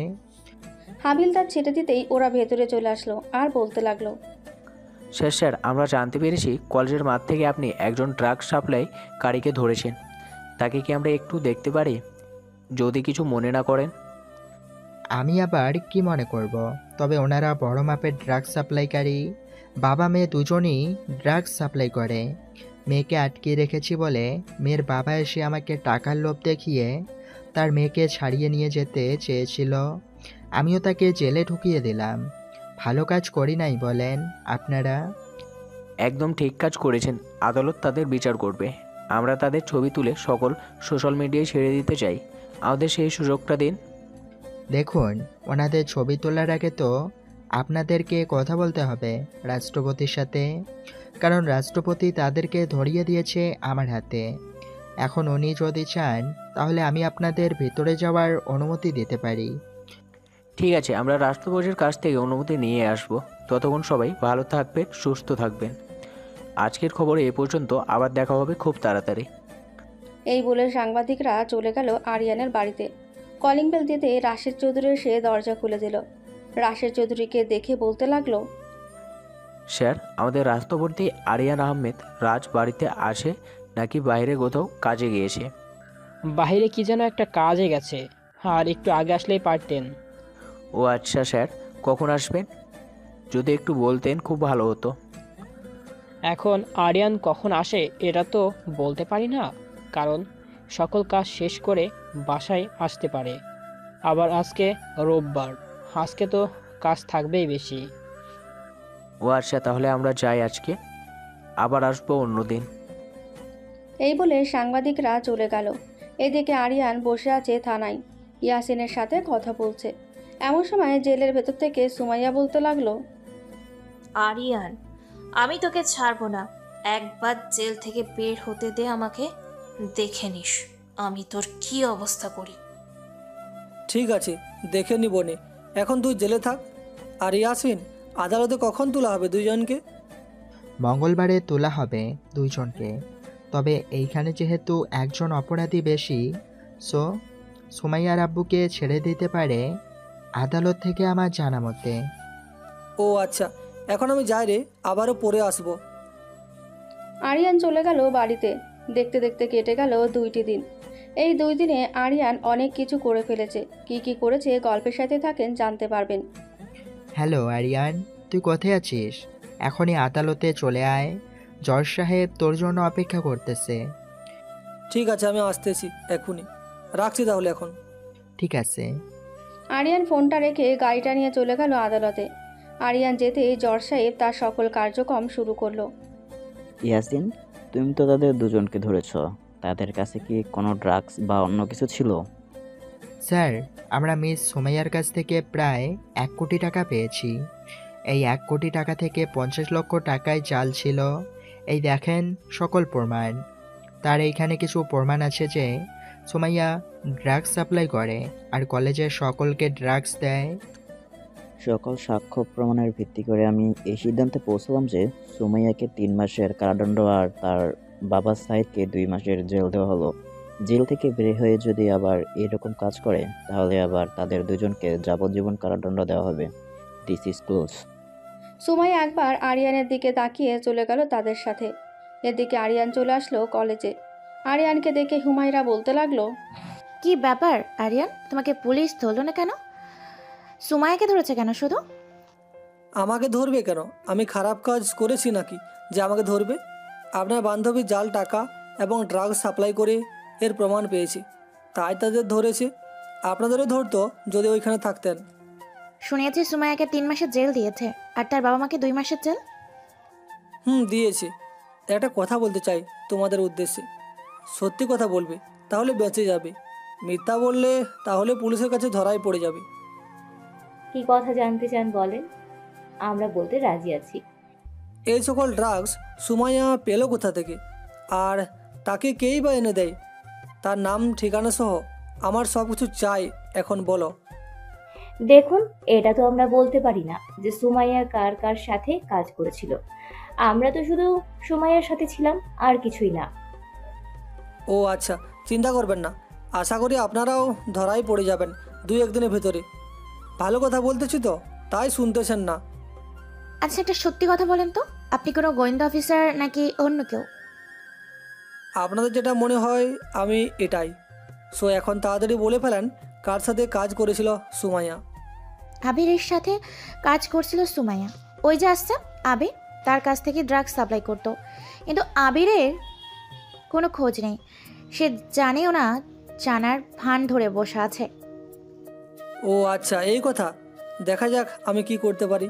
হাবিলদার ছেড়ে দিতেই ওরা ভেতরে চলে আসলো আর বলতে লাগলো, স্যার আমরা জানতে পেরেছি কলেজের মাঠ থেকে আপনি একজন ড্রাগ সাপ্লাইকারীকে ধরেছেন। তাকে কি আমরা একটু দেখতে পারি, যদি কিছু মনে না করেন? আমি আবার কি মনে করব? তবে ওনারা বড় মাপের ড্রাগ সাপ্লাইকারী। বাবা মেয়ে দুজনই ড্রাগস সাপ্লাই করে। মেয়েকে আটকে রেখেছি বলে মেয়ের বাবা এসে আমাকে টাকার লোভ দেখিয়ে তার মেয়েকে ছাড়িয়ে নিয়ে যেতে চেয়েছিল। আমিও তাকে জেলে ঢুকিয়ে দিলাম। ভালো কাজ করি নাই বলেন আপনারা? একদম ঠিক কাজ করেছেন। আদালত তাদের বিচার করবে। আমরা তাদের ছবি তুলে সকল সোশ্যাল মিডিয়ায় ছেড়ে দিতে চাই। আমাদের সেই সুযোগটা দিন। দেখুন, ওনাদের ছবি তোলার আগে তো আপনাদেরকে কথা বলতে হবে রাষ্ট্রপতির সাথে, কারণ রাষ্ট্রপতি তাদেরকে ধরিয়ে দিয়েছে আমার হাতে। এখন উনি যদি চান তাহলে আমি আপনাদের ভেতরে যাওয়ার অনুমতি দিতে পারি। ঠিক আছে, আমরা রাষ্ট্রপতির কাছ থেকে অনুমতি নিয়ে আসব। ততক্ষণ সবাই ভালো থাকবেন, সুস্থ থাকবেন। আজকের খবর এ পর্যন্ত, আবার দেখা হবে খুব তাড়াতাড়ি। এই বলে সাংবাদিকরা চলে গেল আরিয়ানের বাড়িতে। কলিং বেল দিতে রাশেদ চৌধুরী এসে দরজা খুলে দিল। রাশেদ চৌধুরীকে দেখে বলতে লাগলো, স্যার, আমাদের রাষ্ট্রপতি আরিয়ান আহমেদ রাজ বাড়িতে আসে নাকি বাইরে কোথাও কাজে গিয়েছে? বাইরে কি যেন একটা কাজে গেছে, আর একটু আগে আসলেই পারতেন। ও আচ্ছা স্যার, কখন আসবেন? যদি একটু বলতেন খুব ভালো হতো। এখন আরিয়ান কখন আসে এটা তো বলতে পারি না, কারণ সকল কাজ শেষ করে বাসায় আসতে পারে। আবার আজকে রোববার, আজকে তো কাজ থাকবেই বেশি। ও আচ্ছা, তাহলে আমরা যাই আজকে, আবার আসবো অন্যদিন। এই বলে সাংবাদিকরা চলে গেল। এদিকে আরিয়ান বসে আছে থানায়, ইয়াসিনের সাথে কথা বলছে। এমন সময় জেলের ভেতর থেকে সুমাইয়া বলতে লাগলো, আরিয়ান, আমি তোকে ছাড়বো না। একবার জেল থেকে বের হতে দে আমাকে, দেখে নিস আমি তোর কি অবস্থা করি। ঠিক আছে, দেখে নিব নে। এখন তুই জেলে থাক। আর ইয়াসিন, আদালতে কখন তোলা হবে দুইজনকে? মঙ্গলবারে তোলা হবে দুইজনকে। তবে এইখানে যেহেতু একজন অপরাধী বেশি, সো সুমাইয়ার আব্বুকে ছেড়ে দিতে পারে আদালত থেকে আমার জানা মতে। ও আচ্ছা, এখন আমি যাই রে, আবারও পরে আসবো। আরিয়ান চলে গেল বাড়িতে। দেখতে দেখতে কেটে গেল 2টি দিন। এই 2 দিনে আরিয়ান অনেক কিছু করে ফেলেছে। কি কি করেছে গল্পের সাথে থাকেন জানতে পারবেন। হ্যালো আরিয়ান, তুই কোথায় আছিস? এখনই আদালতে চলে আয়। জজ সাহেব তোর জন্য অপেক্ষা করতেছে। ঠিক আছে, আমি আসতেছি এখনই। রাখছি তাহলে এখন। ঠিক আছে। আরিয়ান ফোনটা রেখে গাড়িটা নিয়ে চলে গেল আদালতে। আরিয়ান যেতেই জজ সাহেব তার সকল কার্যক্রম শুরু করলো। ইয়াসিন, তুমি তো তাদের দুজনকে ধরেছ, তাদের কাছে কি কোনো ড্রাগস বা অন্য কিছু ছিল? স্যার, আমরা মিস সুমাইয়ার কাছ থেকে প্রায় 1 কোটি টাকা পেয়েছি। এই 1 কোটি টাকা থেকে 50 লক্ষ টাকায় চাল ছিল। এই দেখেন সকল প্রমাণ। তার এইখানে কিছু প্রমাণ আছে যে সুমাইয়া ড্রাগস সাপ্লাই করে আর কলেজের সকলকে ড্রাগস দেয়। সকল সাক্ষ্য প্রমাণের ভিত্তি করে আমি এই সিদ্ধান্তে পৌঁছলাম যে সুমাইয়াকে 3 মাসের কারাদণ্ড আর তার বাবা সাইদকে 2 মাসের জেল দেওয়া হলো। জেল থেকে বের হয়ে যদি আবার এরকম কাজ করে তাহলে আবার তাদের দুজনকে যাবজ্জীবন কারাদণ্ড দেওয়া হবে। This is close. সুমাইয়া একবার আরিয়ানের দিকে তাকিয়ে চলে গেল তাদের সাথে। এদিকে আরিয়ান চলে আসলো কলেজে। আরিয়ানকে দেখে হুমায়রা বলতে লাগলো, কি ব্যাপার আরিয়ান, তোমাকে পুলিশ ধরলো না কেন? সুমাইয়াকে ধরেছে কেন শুধু? আমাকে ধরবে কেন? আমি খারাপ কাজ করেছি নাকি যে আমাকে ধরবে? আপনার বান্ধবী জাল টাকা এবং ড্রাগস সাপ্লাই করে এর প্রমাণ পেয়েছি, তাই তাদের ধরেছে। আপনাদেরও ধরতো যদি ওইখানে থাকতেন। শুনেছি সুমাইয়াকে 3 মাসের জেল দিয়েছে আর তার বাবা মাকে 2 মাসের জেল। দিয়েছে। একটা কথা বলতে চাই তোমাদের উদ্দেশ্যে। সত্যি কথা বলবে তাহলে বেঁচে যাবে, মিথ্যা বললে তাহলে পুলিশের কাছে ধরাই পড়ে যাবে। কি কথা জানতে চান বলেন, আমরা বলতে রাজি আছি। এই সকল ড্রাগস সুমাইয়া পেল কোথা থেকে, আর তাকে কেই বা এনে দেয়? তার নাম ঠিকানা সহ আমার সব কিছু চাই, এখন বলো। দেখুন, এটা তো আমরা বলতে পারি না যে সুমাইয়া কার কার সাথে কাজ করেছিল। আমরা তো শুধু সুমাইয়ার সাথে ছিলাম, আর কিছুই না। ও আচ্ছা, চিন্তা করবেন না, আশা করি আপনারাও ধরাই পড়ে যাবেন 2-1 দিনের ভেতরে। ভালো কথা বলতেছি তো, তাই শুনতেছেন না। আচ্ছা, একটা সত্যি কথা বলেন তো, আপনি কোনো গোয়েন্দা অফিসার নাকি অন্য কেউ? আপনাদের যেটা মনে হয় আমি এটাই। সো এখন তাড়াতাড়ি বলে ফেলেন কার সাথে কাজ করেছিল সুমাইয়া। আবিরের সাথে কাজ করছিল সুমাইয়া। ওই যে আসছে আবির, তার কাছ থেকে ড্রাগস সাপ্লাই করতো। কিন্তু আবিরের কোনো খোঁজ নেই, সে জানেও না, জানার ভান ধরে বসে আছে। ও আচ্ছা, এই কথা। দেখা যাক আমি কি করতে পারি।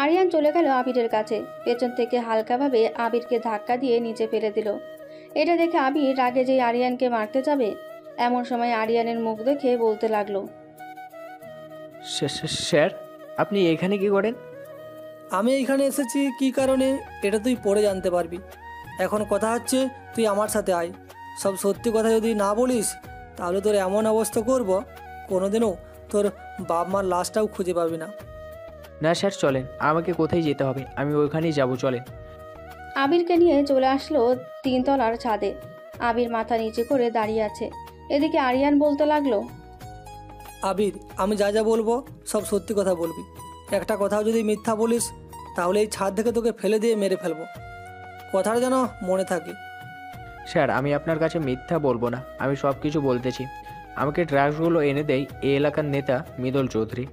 আরিয়ান চলে গেল আবিরের কাছে। পেছন থেকে হালকাভাবে আবিরকে ধাক্কা দিয়ে নিচে ফেলে দিল। এটা দেখে আবির রাগে যেই আরিয়ানকে মারতে যাবে, এমন সময় আরিয়ানের মুখ দেখে বলতে লাগলো, স্যার, আপনি এখানে কি করেন? আমি এইখানে এসেছি কি কারণে এটা তুই পরে জানতে পারবি। এখন কথা হচ্ছে তুই আমার সাথে আয়। সব সত্যি কথা যদি না বলিস তাহলে তোর এমন অবস্থা করব কোনোদিনও তোর বাপ মার লাশটাও খুঁজে পাবি না। না স্যার, চলেন, আমাকে কোথায় যেতে হবে আমি ওইখানেই যাব, চলেন। আবিরকে নিয়ে চলে আসলো 3 তলার ছাদে। আবির মাথা নিচে করে দাঁড়িয়ে আছে। এদিকে আরিয়ান বলতে লাগলো, আবির, আমি যা যা বলবো সব সত্যি কথা বলবি। একটা কথাও যদি মিথ্যা বলিস তাহলে এই ছাদ থেকে তোকে ফেলে দিয়ে মেরে ফেলবো। কথাটা যেন মনে থাকে। স্যার, আমি আপনার কাছে মিথ্যা বলবো না, আমি সব কিছু বলতেছি। আমাকে ড্রাগসগুলো এনে দেয় এই এলাকার নেতা মৃদুল চৌধুরী।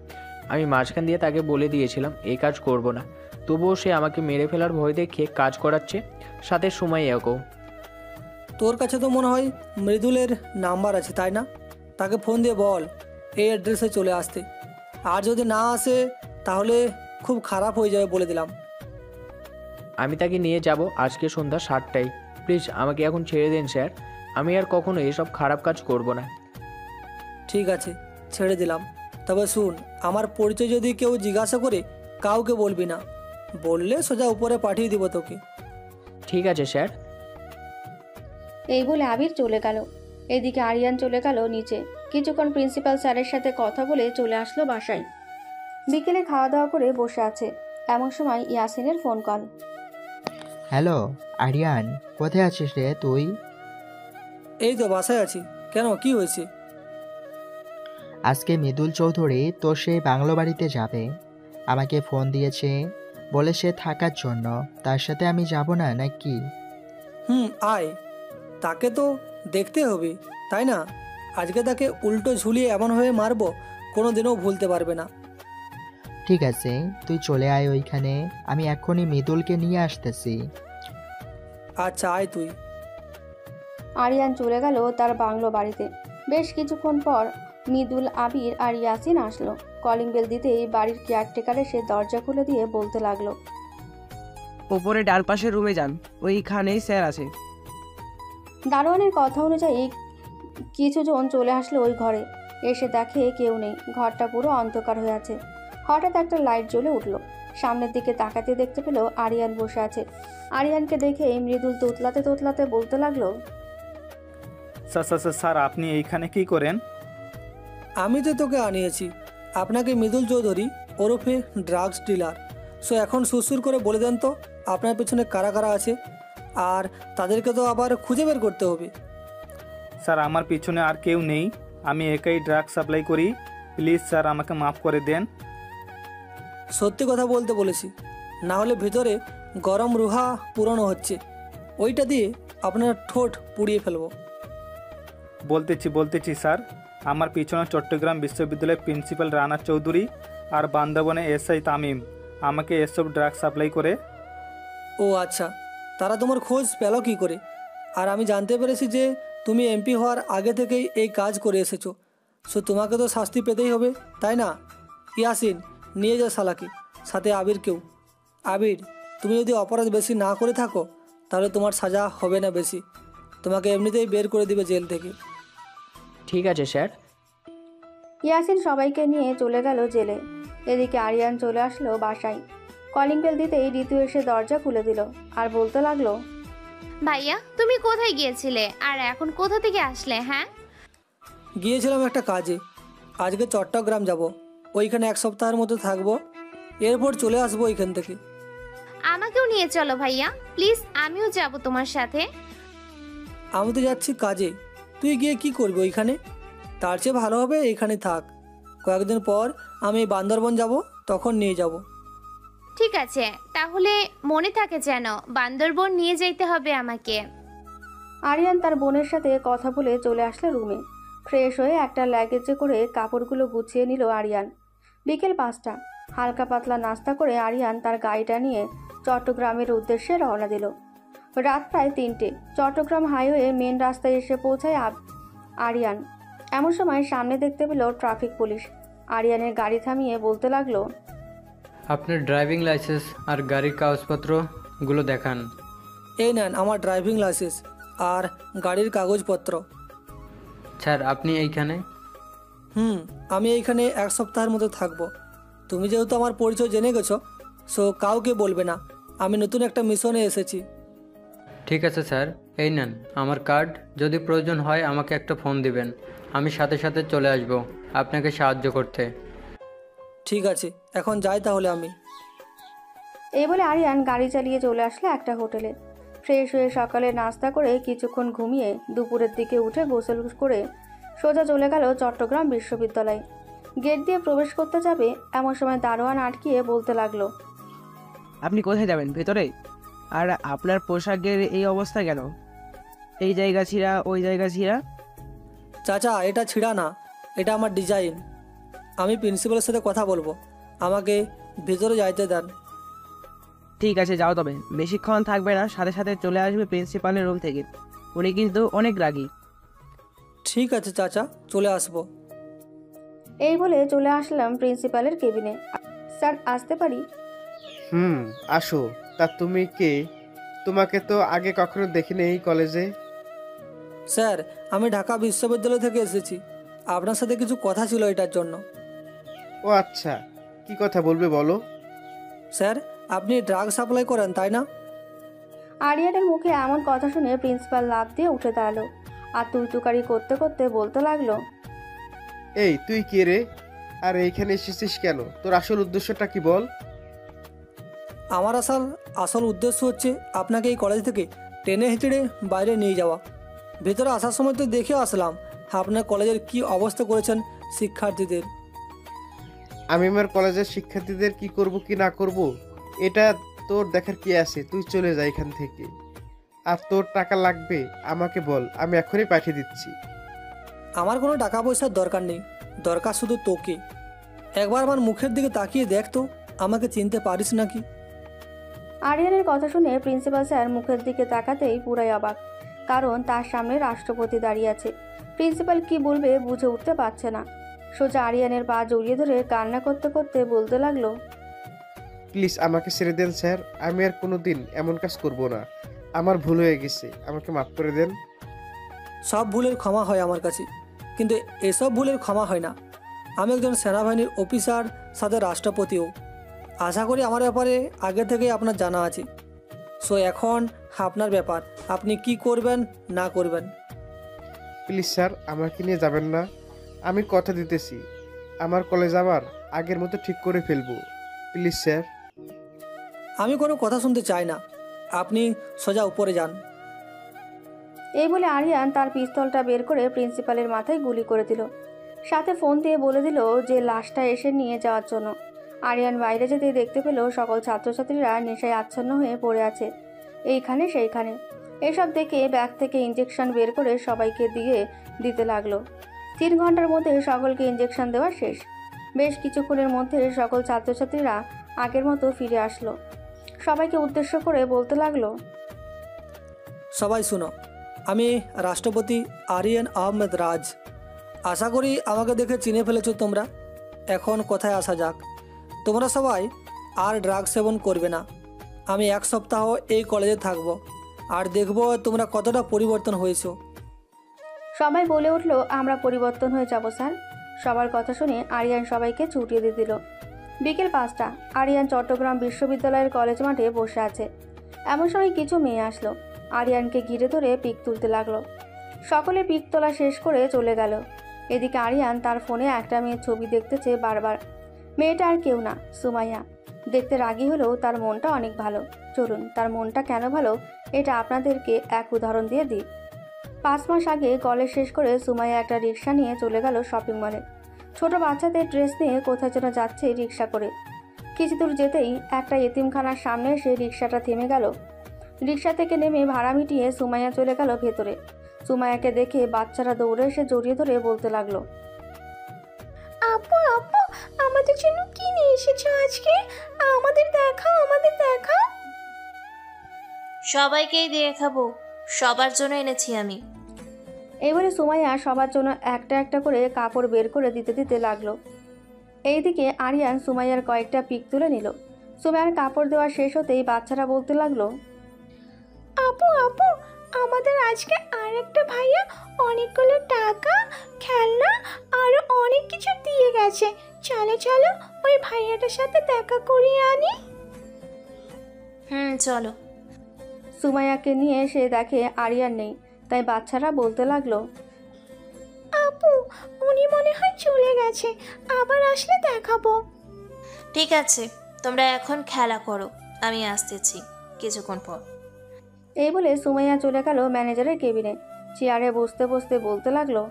আমি মাঝখান দিয়ে তাকে বলে দিয়েছিলাম এই কাজ করব না, তবুও সে আমাকে মেরে ফেলার ভয় দেখে কাজ করাচ্ছে, সাথে সুমাইয়াকেও। তোর কাছে তো মনে হয় মৃদুলের নাম্বার আছে, তাই না? তাকে ফোন দিয়ে বল এই অ্যাড্রেসে চলে আসতে। আর যদি না আসে তাহলে খুব খারাপ হয়ে যাবে বলে দিলাম। আমি তাকে নিয়ে যাব আজকে সন্ধ্যা 7টায়। প্লিজ আমাকে এখন ছেড়ে দিন স্যার, আমি আর কখনো এসব খারাপ কাজ করব না। ঠিক আছে, ছেড়ে দিলাম। তবে শুন, আমার পরিচয় যদি কেউ জিজ্ঞাসা করে কাউকে বলবি না, বললে সোজা উপরে পাঠিয়ে দিব তোকে। ঠিক আছে স্যার। এই বলে আবির চলে গেল। এদিকে আরিয়ান চলে গেল নিচে। কিছুক্ষণ প্রিন্সিপাল স্যারের সাথে কথা বলে চলে আসলো বাসায়। বিকেলে খাওয়া দাওয়া করে বসে আছে, এমন সময় ইয়াসিনের ফোন কল। হ্যালো আরিয়ান, কোথায় আছিস রে তুই? এই তো বাসায় আছি। কেন, কি হয়েছে? আজকে মৃদুল চৌধুরী তোর সেই বাংলো বাড়িতে যাবে। আমাকে ফোন দিয়েছে, বলে সে থাকার জন্য। তার সাথে আমি যাব না নাকি? আয়। তাকে তো দেখতে হবে, তাই না? আজকে তাকে উল্টো ঝুলিয়ে এমনভাবে মারবো কোনো দিনও ভুলতে পারবে না। ঠিক আছে, তুই চলে আয় ওইখানে, আমি এখনই মৃদুলকে নিয়ে আসতেছি। আচ্ছা, আয় তুই। আরিয়ান চলে গেল তার বাংলো বাড়িতে। বেশ কিছুক্ষণ পর মৃদুল, আবির আর ইয়াসিন আসলো। কলিং বেল দিতেই বাড়ির কেয়ারটেকার এসে দরজা খুলে দিয়ে বলতে লাগলো, ওপরে ডান পাশের রুমে যান, ওইখানেই স্যার আছে। দারোয়ানের কথা অনুযায়ী কিছুজন চলে আসলো ওই ঘরে। এসে দেখে কেউ নেই, ঘরটা পুরো অন্ধকার হয়ে আছে। হঠাৎ একটা লাইট জ্বলে উঠল। সামনের দিকে তাকাতে দেখতে পেল আরিয়ান বসে আছে। আরিয়ানকে দেখে মৃদুল তোতলাতে তোতলাতে বলতে লাগলো, স্যার, আপনি এইখানে কি করেন? আমি তো তোকে আনিয়েছি, আপনাকে মৃদুল চৌধুরী ওরফে ড্রাগস ডিলার। সো এখন সুরসুর করে বলে দেন তো আপনার পেছনে কারা কারা আছে, আর তাদেরকে তো আবার খুঁজে বের করতে হবে। স্যার, আমার পিছনে আর কেউ নেই, আমি একাই ড্রাগস সাপ্লাই করি। প্লিজ স্যার, আমাকে মাফ করে দেন। সত্যি কথা বলতে বলেছি, না হলে ভিতরে গরম রুহা পুরনো হচ্ছে, ওইটা দিয়ে আপনার ঠোঁট পুড়িয়ে ফেলবো। বলতেছি স্যার, আমার পিছনে চট্টগ্রাম বিশ্ববিদ্যালয়ের প্রিন্সিপাল রানা চৌধুরী আর বান্দরবনে এসআই তামিম আমাকে এসব ড্রাগস সাপ্লাই করে। ও আচ্ছা, তারা তোমার খোঁজ পেল কি করে? আর আমি জানতে পেরেছি যে তুমি এমপি হওয়ার আগে থেকেই এই কাজ করে এসেছো। সো তোমাকে তো শাস্তি পেতেই হবে, তাই না? ইয়াসিন, নিয়ে যা শালাকে, সাথে আবিরকেও। আবির, তুমি যদি অপরাধ বেশি না করে থাকো তাহলে তোমার সাজা হবে না বেশি, তোমাকে এমনিতেই বের করে দিবে জেল থেকে। ঠিক আছে স্যার। ইয়াসিন সবাইকে নিয়ে চলে গেল জেলে। এদিকে আরিয়ান চলে আসলো বাসায়। কলিং বেল দিতেই ঋতু এসে দরজা খুলে দিল আর বলতে লাগলো, ভাইয়া তুমি কোথায় গিয়েছিলে আর এখন কোথা থেকে আসলে? হ্যাঁ, গিয়েছিলাম একটা কাজে, আজকে চট্টগ্রাম যাব, ওইখানে 1 সপ্তাহের মতো থাকবো, এরপর চলে আসবো ওইখান থেকে। আমাকেও নিয়ে চলো ভাইয়া প্লিজ, আমিও যাব তোমার সাথে। আমি তো যাচ্ছি কাজে, তুই গিয়ে কি করবি ওইখানে? তার চেয়ে ভালো হবে এইখানে থাক, কয়েকদিন পর আমি বান্দরবন যাব, তখন নিয়ে যাব। ঠিক আছে, তাহলে মনে থাকে যেন বান্দরবন নিয়ে যাইতে হবে আমাকে। আরিয়ান তার বোনের সাথে কথা বলে চলে আসলো রুমে। ফ্রেশ হয়ে একটা লাগেজে করে কাপড়গুলো গুছিয়ে নিল আরিয়ান। বিকেল 5টা। হালকা পাতলা নাস্তা করে আরিয়ান তার গাড়িটা নিয়ে চট্টগ্রামের উদ্দেশ্যে রওনা দিল। রাত প্রায় 3টে। চট্টগ্রাম হাইওয়ে মেন রাস্তায় এসে পৌঁছায় আরিয়ান। এমন সময় সামনে দেখতে পেল ট্রাফিক পুলিশ। আরিয়ানের গাড়ি থামিয়ে বলতে লাগলো, আপনার ড্রাইভিং লাইসেন্স আর গাড়ির কাগজপত্রগুলো দেখান। এই নেন আমার ড্রাইভিং লাইসেন্স আর গাড়ির কাগজপত্র। স্যার, আপনি এইখানে? আমি এইখানে 1 সপ্তাহের মতো থাকবো। তুমি যেহেতু আমার পরিচয় জেনে গেছো, সো কাউকে বলবে না। আমি নতুন একটা মিশনে এসেছি। ঠিক আছে স্যার, এই নেন আমার কার্ড। যদি প্রয়োজন হয় আমাকে একটা ফোন দিবেন, আমি সাথে সাথে চলে আসব আপনাকে সাহায্য করতে। ঠিক আছে, এখন যাই তাহলে আমি। এই বলে আরিয়ান গাড়ি চালিয়ে চলে আসলো একটা হোটেলে। ফ্রেশ হয়ে সকালে নাস্তা করে কিছুক্ষণ ঘুমিয়ে দুপুরের দিকে উঠে গোসল করে সোজা চলে গেল চট্টগ্রাম বিশ্ববিদ্যালয়। গেট দিয়ে প্রবেশ করতে যাবে এমন সময় দারোয়ান আটকিয়ে বলতে লাগলো, আপনি কোথায় যাবেন? ভেতরে? আর আপনার পোশাকের এই অবস্থা কেন? এই জায়গা ছিঁড়া, ওই জায়গা ছিঁড়া। চাচা, এটা ছিঁড়া না, এটা আমার ডিজাইন। আমি প্রিন্সিপালের সাথে কথা বলবো, আমাকে ভেতরে যাইতে দেন। ঠিক আছে, যাও, তবে বেশিক্ষণ থাকবে না, সাথে সাথে চলে আসবে প্রিন্সিপালের রুম থেকে। উনি কিন্তু অনেক রাগী। ঠিক আছে চাচা, চলে আসবো। এই বলে চলে আসলাম প্রিন্সিপালের কেবিনে। স্যার, আসতে পারি? আসো। তা তুমি কে? তোমাকে তো আগে কখনো দেখিনি এই কলেজে। স্যার, আমি ঢাকা বিশ্ববিদ্যালয় থেকে এসেছি। আপনার সাথে কিছু কথা ছিল এটার জন্য। ও আচ্ছা, কি কথা বলবে বলো। স্যার, আপনি ড্রাগ সাপ্লাই করেন তাই না? আরিয়ানের মুখে এমন কথা শুনে প্রিন্সিপাল লাফ দিয়ে উঠে দাঁড়ালো আর তুই করতে করতে বলতে লাগলো, এই তুই কে রে? আর এইখানে এসেছিস কেন? তোর আসল উদ্দেশ্যটা কি বল। আমার আসল উদ্দেশ্য হচ্ছে আপনাকে এই কলেজ থেকে টেনে হেঁচড়ে বাইরে নিয়ে যাওয়া। ভেতরে আসার সময় তো দেখে আসলাম আপনার কলেজের কি অবস্থা করেছেন শিক্ষার্থীদের। আমি আমার কলেজের শিক্ষার্থীদের কি করব কি না করব এটা তোর দেখার কি আছে? তুই চলে যা এখান থেকে। আর তোর টাকা লাগবে আমাকে বল, আমি এখনই পাঠিয়ে দিচ্ছি। আমার কোনো টাকা পয়সার দরকার নেই, দরকার শুধু তোকে। একবার আমার মুখের দিকে তাকিয়ে দেখ তো, আমাকে চিনতে পারিস নাকি? আরিয়ানের কথা শুনে প্রিন্সিপাল স্যার মুখের দিকে তাকাতেই পুরাই অবাক, কারণ তার সামনে রাষ্ট্রপতি দাঁড়িয়ে আছে। প্রিন্সিপাল কি বলবে বুঝে উঠতে পারছে না। সোজা আরিয়ানের পা জড়িয়ে ধরে কান্না করতে করতে বলতে লাগলো, প্লিজ আমাকে ছেড়ে দেন স্যার, আমি আর কোনোদিন এমন কাজ করব না। আমার ভুল হয়ে গেছে, আমাকে মাফ করে দেন। সব ভুলের ক্ষমা হয় আমার কাছে, কিন্তু এসব ভুলের ক্ষমা হয় না। আমি একজন সেনাবাহিনীর অফিসার, সাথে রাষ্ট্রপতিও। আশা করি আমার ব্যাপারে আগে থেকেই আপনার জানা আছে। সো এখন আপনার ব্যাপার, আপনি কি করবেন না করবেন। প্লিজ স্যার, আমাকে নিয়ে যাবেন না। আমি কথা দিতেছি আমার কলেজ আবার আগের মতো ঠিক করে ফেলবো। Please sir. আমি কোনো কথা শুনতে চাই না, আপনি সোজা উপরে যান। এই বলে আরিয়ান তার পিস্তলটা বের করে প্রিন্সিপালের মাথায় গুলি করে দিল। সাথে ফোন দিয়ে বলে দিল যে লাশটা এসে নিয়ে যাওয়ার জন্য। আরিয়ান বাইরে যেতেই দেখতে পেল সকল ছাত্রছাত্রীরা নেশায় আচ্ছন্ন হয়ে পড়ে আছে এইখানে সেইখানে। এসব দেখে ব্যাগ থেকে ইঞ্জেকশন বের করে সবাইকে দিতে লাগলো। 3 ঘন্টার মধ্যে সকলকে ইঞ্জেকশন দেওয়া শেষ। বেশ কিছুক্ষণের মধ্যে সকল ছাত্রছাত্রীরা আগের মতো ফিরে আসলো। সবাইকে উদ্দেশ্য করে বলতে লাগলো, সবাই শুনো, আমি রাষ্ট্রপতি আরিয়ান আহমেদ রাজ। আশা করি আমাকে দেখে চিনে ফেলেছো তোমরা। এখন কথায় আসা যাক। তোমরা সবাই আর ড্রাগ সেবন করবে না। আমি 1 সপ্তাহ এই কলেজে থাকবো, আর দেখবো তোমরা কতটা পরিবর্তন হয়েছো। সবাই বলে উঠলো, আমরা পরিবর্তন হয়ে যাব স্যার। সবার কথা শুনে আরিয়ান সবাইকে ছুটিয়ে দিয়ে দিল। বিকেল 5টা। আরিয়ান চট্টগ্রাম বিশ্ববিদ্যালয়ের কলেজ মাঠে বসে আছে। এমন সময় কিছু মেয়ে আসলো, আরিয়ানকে ঘিরে ধরে পিক তুলতে লাগলো। সকলে পিক তোলা শেষ করে চলে গেল। এদিকে আরিয়ান তার ফোনে একটা মেয়ের ছবি দেখতেছে বারবার। মেয়েটা আর কেউ না, সুমাইয়া। দেখতে রাগী হলেও তার মনটা অনেক ভালো। চলুন তার মনটা কেন ভালো এটা আপনাদেরকে এক উদাহরণ দিয়ে দিই। 5 মাস আগে কলেজ শেষ করে সুমাইয়া একটা রিক্সা নিয়ে চলে গেল শপিং মলে। ছোট বাচ্চাদের ড্রেস নিয়ে কোথায় যেন যাচ্ছে রিক্সা করে। কিছু দূর যেতেই একটা এতিমখানার সামনে এসে রিক্সাটা থেমে গেল। রিক্সা থেকে নেমে ভাড়া মিটিয়ে সুমাইয়া চলে গেল ভেতরে। সুমাইয়াকে দেখে বাচ্চারা দৌড়ে এসে জড়িয়ে ধরে বলতে লাগলো, আপু আপু, আমাদের জন্য কি নিয়ে এসেছো আজকে? আমাদের দেখাও, আমাদের দেখাও। সবাইকেই দিয়ে খাবো, সবার জন্য এনেছি আমি। এইবারে সুমাইয়া সবার জন্য একটা একটা করে কাপড় বের করে দিতে দিতে লাগলো। এইদিকে আরিয়ান সুমাইয়ার কয়েকটা পিক তুলে নিল। সুমাইয়ার কাপড় দেওয়া শেষ হতেই বাচ্চারা বলতে লাগলো, আপু আপু, আমাদের আজকে আরেকটা ভাইয়া অনেকগুলো টাকা, খেলনা আরো অনেক কিছু দিয়ে গেছে। চলো চলো ওই ভাইয়াটার সাথে দেখা করিয়ে আনি। চলো। সুমাইয়াকে নিয়ে এসে দেখে আরিয়ান নেই, তাই বাচ্চারা বলতে লাগলো, আপু উনি মনে হয় চলে গেছে, আবার আসলে দেখাবো। ঠিক আছে, তোমরা এখন খেলা করো, আমি আসতেছি কিছুক্ষণ পর। এই বলে সুমাইয়া চলে গেল ম্যানেজারের কেবিনে। চেয়ারে বসতে বসতে বলতে লাগলো,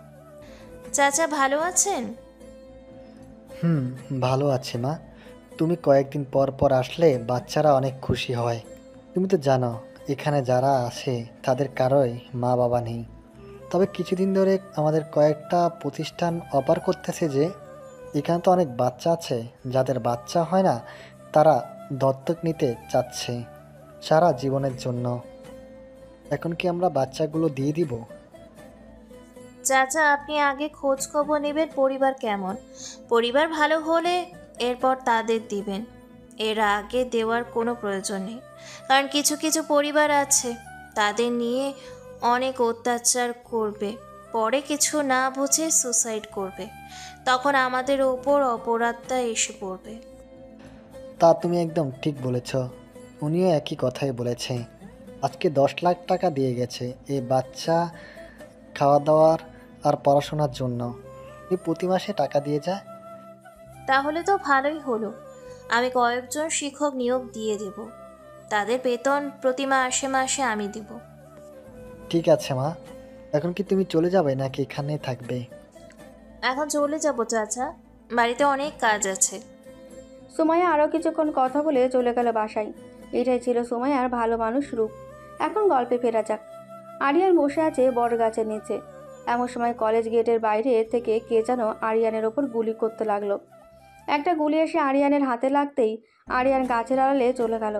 চাচা ভালো আছেন? ভালো আছে মা। তুমি কয়েকদিন পর পর আসলে বাচ্চারা অনেক খুশি হয়। তুমি তো জানো এখানে যারা আসে তাদের কারোই মা বাবা নেই। তবে কিছুদিন ধরে আমাদের কয়েকটা প্রতিষ্ঠান অফার করতেছে যে এখানে তো অনেক বাচ্চা আছে যাদের বাচ্চা হয় না, তারা দত্তক নিতে চাচ্ছে সারা জীবনের জন্য। এখন কি আমরা বাচ্চাগুলো দিয়ে দিব? চাচা আপনি আগে খোঁজ খবর নেবেন পরিবার কেমন। পরিবার ভালো হলে এরপর তাদের দিবেন, এর আগে দেওয়ার কোনো প্রয়োজন নেই। কারণ কিছু কিছু পরিবার আছে তাদের নিয়ে অনেক অত্যাচার করবে, পরে কিছু না বুঝে সুসাইড করবে, তখন আমাদের ওপর অপরাধটা এসে পড়বে। তা তুমি একদম ঠিক বলেছ। উনিও একই কথাই বলেছে। আজকে 10 লাখ টাকা দিয়ে গেছে এই বাচ্চা খাওয়া দাওয়ার আর পড়াশোনার জন্য। প্রতি মাসে টাকা দিয়ে যায়। তাহলে তো ভালোই হলো। আমি কয়েকজন শিক্ষক নিয়োগ দিয়ে দেব, তাদের বেতন প্রতি মাসে মাসে আমি দিব। ঠিক আছে মা। এখন কি তুমি চলে যাবে নাকি এখানেই থাকবে? এখন চলে যাব চাচা, বাড়িতে অনেক কাজ আছে। সুমাইয়া আরও কিছুক্ষণ কথা বলে চলে গেল বাসায়। এটাই ছিল সুমাইয়ার ভালো মানুষ রূপ। এখন গল্পে ফেরা যাক। আরিয়ান বসে আছে বট গাছের নিচে। এমন সময় কলেজ গেটের বাইরে থেকে কে যেন আরিয়ানের ওপর গুলি করতে লাগলো। একটা গুলি এসে আরিয়ানের হাতে লাগতেই আরিয়ান গাছের আড়ালে চলে গেল।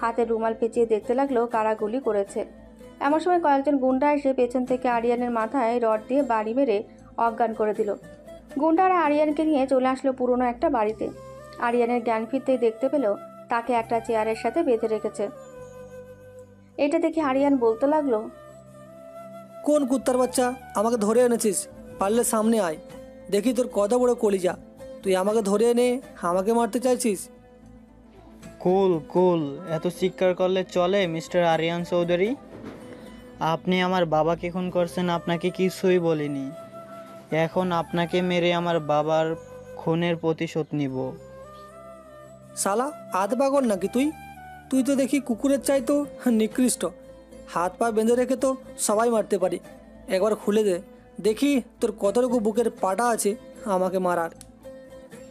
হাতে রুমাল পেঁচিয়ে দেখতে লাগলো কারা গুলি করেছে। এমন সময় কয়েকজন গুন্ডা এসে পেছন থেকে আরিয়ানের মাথায় রড দিয়ে বাড়ি মেরে অজ্ঞান করে দিল। গুন্ডারা আরিয়ানকে নিয়ে চলে আসলো পুরনো একটা বাড়িতে। আরিয়ানের জ্ঞান ফিরতেই দেখতে পেল তাকে একটা চেয়ারের সাথে বেঁধে রেখেছে। এটা দেখে আরিয়ান বলতে লাগলো, কোন কুত্তার বাচ্চা আমাকে ধরে এনেছিস? পারলে সামনে আয়, দেখি তোর কত বড় কলিজা। তুই আমাকে ধরে এনে আমাকে মারতে চাইছিস? কুল কুল, এত চিৎকার করলে চলে মিস্টার আরিয়ান চৌধুরী? আপনি আমার বাবাকে খুন করছেন, আপনাকে কিছুই বলিনি। এখন আপনাকে মেরে আমার বাবার খুনের প্রতিশোধ নিব। শালা আধ পাগল নাকি তুই? তুই তো দেখি কুকুরের চাইতো নিকৃষ্ট। হাত পা বেঁধে রেখে তো সবাই মারতে পারি, একবার খুলে দে দেখি তোর কতটুকু বুকের পাটা আছে আমাকে মারার।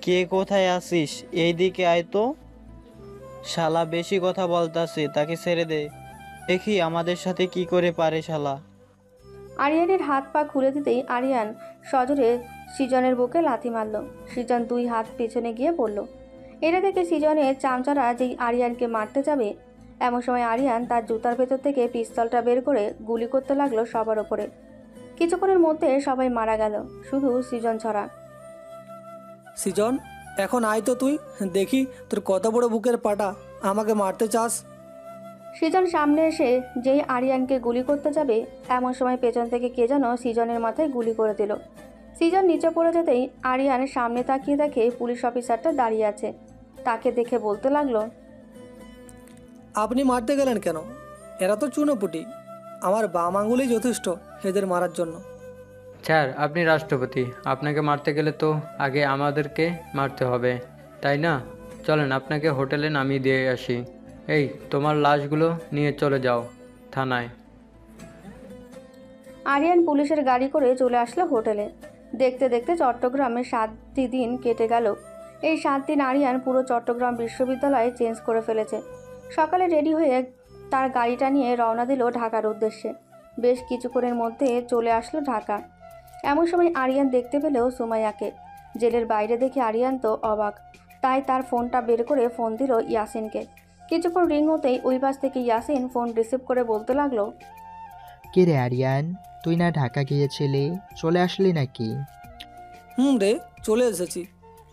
কে কোথায় আছিস? এইদিকে আয় তো। শালা বেশি কথা বলতাছে, তাকে ছেড়ে দে, দেখি আমাদের সাথে কি করে পারে শালা। আরিয়ানের হাত পা খুলে দিতেই আরিয়ান সজোরে সৃজনের বুকে লাথি মারল। সৃজন 2 হাত পেছনে গিয়ে পড়ল। এটা দেখে সৃজনের চামচারা যেই আরিয়ানকে মারতে যাবে, এমন সময় আরিয়ান তার জুতার ভেতর থেকে পিস্তলটা বের করে গুলি করতে লাগলো সবার ওপরে। কিছুক্ষণের মধ্যে সবাই মারা গেল, শুধু সৃজন ছড়া। সৃজন এখন আয় তো তুই, দেখি তোর কত বড় বুকের পাটা আমাকে মারতে চাস। সৃজন সামনে এসে যেই আরিয়ানকে গুলি করতে যাবে, এমন সময় পেছন থেকে কে যেন সৃজনের মাথায় গুলি করে দিল। সৃজন নিচে পড়ে যেতেই আরিয়ান সামনে তাকিয়ে দেখে পুলিশ অফিসারটা দাঁড়িয়ে আছে। তাকে দেখে বলতে লাগলো, আপনি মারতে গেলেন কেন? এরা তো চুনোপুটি, আমার বাম আঙুলেই যথেষ্ট এদের মারার জন্য। স্যার, আপনি রাষ্ট্রপতি, আপনাকে মারতে গেলে তো আগে আমাদেরকে মারতে হবে, তাই না? চলেন আপনাকে হোটেলে নামিয়ে দিয়ে আসি। এই তোমার লাশগুলো নিয়ে চলে যাও থানায়। আরিয়ান পুলিশের গাড়ি করে চলে আসলো হোটেলে। দেখতে দেখতে চট্টগ্রামে 7টি দিন কেটে গেল। এই 7 দিন আরিয়ান পুরো চট্টগ্রাম বিশ্ববিদ্যালয়ে চেঞ্জ করে ফেলেছে। সকালে রেডি হয়ে তার গাড়িটা নিয়ে রওনা দিল ঢাকার উদ্দেশ্যে। বেশ কিছুক্ষণের মধ্যে চলে আসলো ঢাকা। এমন সময় আরিয়ান দেখতে পেল সুমাইয়াকে। জেলের বাইরে দেখে আরিয়ান তো অবাক, তাই তার ফোনটা বের করে ফোন দিল ইয়াসিনকে। কিছুক্ষণ রিং হতেই ওই পাশ থেকে ইয়াসিন ফোন রিসিভ করে বলতে লাগলো, কি রে আরিয়ান, তুই না ঢাকা গিয়েছিলি, চলে আসলি নাকি? রে, চলে এসেছি।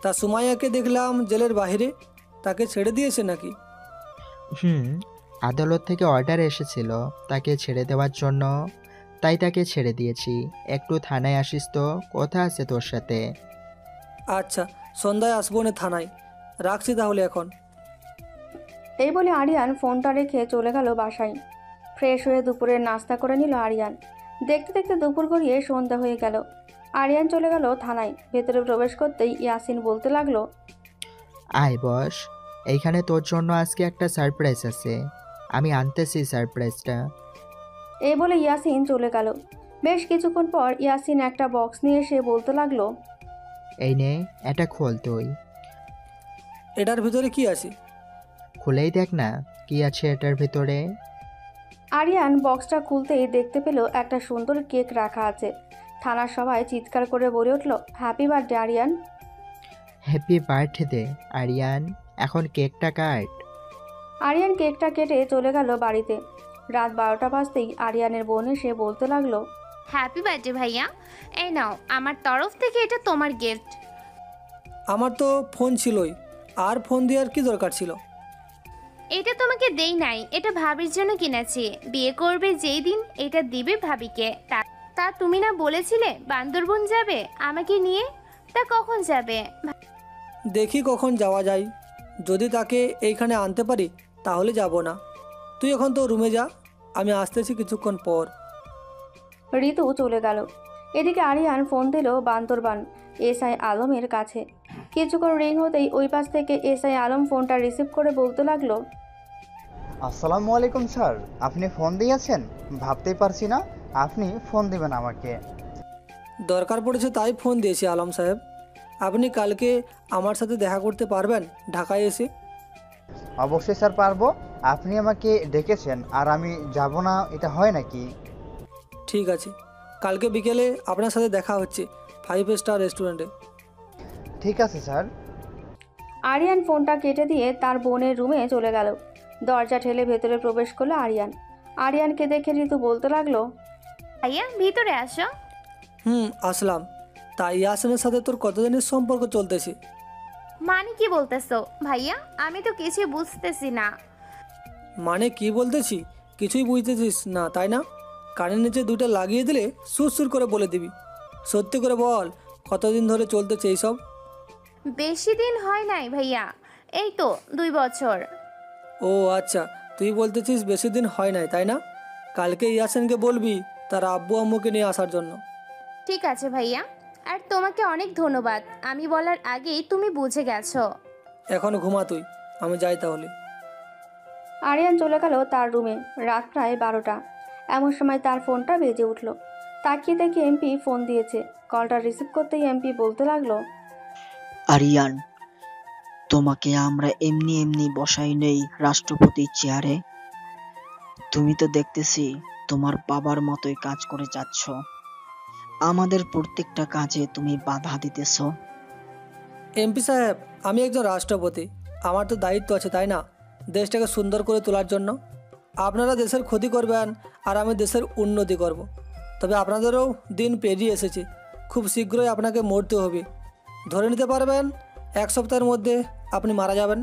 তা সুমাইয়াকে দেখলাম জেলের বাইরে, তাকে ছেড়ে দিয়েছে নাকি? আদালত থেকে অর্ডার এসেছিল তাকে ছেড়ে দেওয়ার জন্য, তাই তাকে ছেড়ে দিয়েছি। একটু থানায় আসিস তো, কথা আছে তোর সাথে। আচ্ছা, সন্ধ্যায় আসবো না থানায়, রাখছি তাহলে এখন। এই বলে আরিয়ান ফোনটা রেখে চলে গেল বাসায়। ফ্রেশ হয়ে দুপুরের নাস্তা করে নিল আরিয়ান। দেখতে দেখতে দুপুর গড়িয়ে সন্ধ্যা হয়ে গেল। আরিয়ান চলে গেল থানায়। ভেতরে প্রবেশ করতেই ইয়াসিন বলতে লাগলো, আয় বস, এইখানে তোর জন্য আজকে একটা সারপ্রাইজ আছে, আমি আনতেছি সারপ্রাইজটা। এই বলে ইয়াসিন চলে গেল। বেশ কিছুক্ষণ পর ইয়াসিন একটা বক্স নিয়ে এসে বলতে লাগলো, এই নে, এটা খোল তুই। এটার ভিতরে কি আছে? খুলেই দেখ না কি আছে এটার ভিতরে। আরিয়ান বক্সটা খুলতেই দেখতে পেল একটা সুন্দর কেক রাখা আছে। থানার সবাই চিৎকার করে বলে উঠল, happy birthday Aryan. Happy birthday Aryan, এখন কেকটা কাট। আরিয়ান কেকটা কেটে চলে গেল বাড়িতে। রাত 12টা বাজতেই আরিয়ানের বোন এসে বলতে লাগলো, হ্যাপি বার্থডে ভাইয়া, এই নাও আমার তরফ থেকে এটা তোমার গিফট। আমার তো ফোন ছিলই, আর ফোন দেওয়ার কি দরকার ছিল? এটা তোমাকে দেই নাই, এটা ভাবির জন্য কিনেছি। বিয়ে করবে যেই দিন এটা দিবে ভাবিকে। তা তুমি না বলেছিলে বান্দরবন যাবে আমাকে নিয়ে, তা কখন যাবে? দেখি কখন যাওয়া যায়, যদি তাকে এইখানে আনতে পারি তাহলে যাব না। তুই এখন তো রুমে যা, আমি আসতেছি কিছুক্ষণ পর। ঋতু চলে গেল। এদিকে আরিয়ান ফোন দিল বান্দরবান এসআই আলমের কাছে। কিছুক্ষণ রিং হতেই ওই পাশ থেকে এসআই আলম ফোনটা রিসিভ করে বলতে লাগলো, আসসালামু আলাইকুম স্যার, আপনি ফোন দিয়েছেন? ভাবতেই পারছি না আপনি ফোন দিবেন আমাকে। দরকার পড়েছে তাই ফোন দিয়েছি আলম সাহেব। আপনি কালকে আমার সাথে দেখা করতে পারবেন ঢাকায় এসে? অবশ্যই স্যার পারবো, আপনি আমাকে ডেকেছেন আর আমি যাব না, এটা হয় নাকি? ঠিক আছে, কালকে বিকেলে আপনার সাথে দেখা হচ্ছে 5 স্টার রেস্টুরেন্টে। ঠিক আছে স্যার। আরিয়ান ফোনটা কেটে দিয়ে তার বোনের রুমে চলে গেল। দরজা ঠেলে ভেতরে প্রবেশ করলো আরিয়ান। আরিয়ানকে দেখে ঋতু বলতে লাগলো, ভাইয়া ভিতরে আসো। আসলাম। তাই ইয়াসিনের সাথে তোর কতদিনের সম্পর্ক চলতেছে? মানে কি বলতেছো ভাইয়া, আমি তো কিছু বুঝতেছি না। মানে কি বলতেছি, কিছুই বুঝতেছিস না তাই না? কানের নিচে দুটো লাগিয়ে দিলে সুর করে বলে দিবি। সত্যি করে বল, কতদিন ধরে চলতেছে এইসব? বেশি দিন হয় নাই ভাইয়া, এই তো 2 বছর। ও আচ্ছা, তুই বলতেছিস বেশি দিন হয় নাই তাই না? কালকে ইয়াসিনকে বলবি তার আব্বু আম্মুকে নিয়ে আসার জন্য। ঠিক আছে ভাইয়া, আর তোমাকে অনেক ধন্যবাদ, আমি বলার আগেই তুমি বুঝে গেছো। এখন ঘুমা তুই, আমি যাই তাহলে। আরিয়ান চলে গেল তার রুমে। রাত প্রায় 12টা। এমন সময় তার ফোনটা বেজে উঠল। তাকিয়ে দেখে এমপি ফোন দিয়েছে। কলটা রিসিভ করতেই এমপি বলতে লাগলো, আরিয়ান, তোমাকে আমরা এমনি এমনি বসাই নেই রাষ্ট্রপতির চেয়ারে। তুমি তো দেখতেছি তোমার বাবার মতোই কাজ করে যাচ্ছ, আমাদের প্রত্যেকটা কাজে তুমি বাধা দিতেছ। এমপি সাহেব, আমি একজন রাষ্ট্রপতি, আমার তো দায়িত্ব আছে তাই না, দেশটাকে সুন্দর করে তোলার জন্য। আপনারা দেশের ক্ষতি করবেন আর আমি দেশের উন্নতি করব। তবে আপনাদেরও দিন পেরিয়ে এসেছে, খুব শীঘ্রই আপনাকে মরতে হবে। ধরে নিতে পারবেন 1 সপ্তাহের মধ্যে আপনি মারা যাবেন।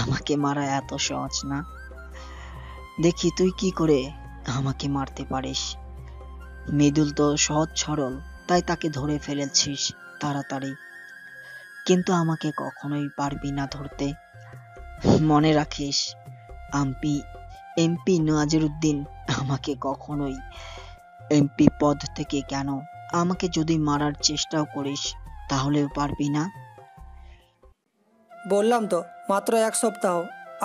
আমাকে মারা এত সহজ না, দেখি তুই কি করে আমাকে মারতে পারিস। মৃদুল তো সহজ সরল, তাই তাকে ধরে ফেলেছিস তাড়াতাড়ি, কিন্তু আমাকে কখনোই পারবি না ধরতে। মনে রাখিস, এমপি নওয়াজুদ্দিন আমাকে কখনোই এমপি পদ থেকে কেন, আমাকে যদি মারার চেষ্টাও করিস তাহলেও পারবি না। বললাম তো মাত্র 1 সপ্তাহ,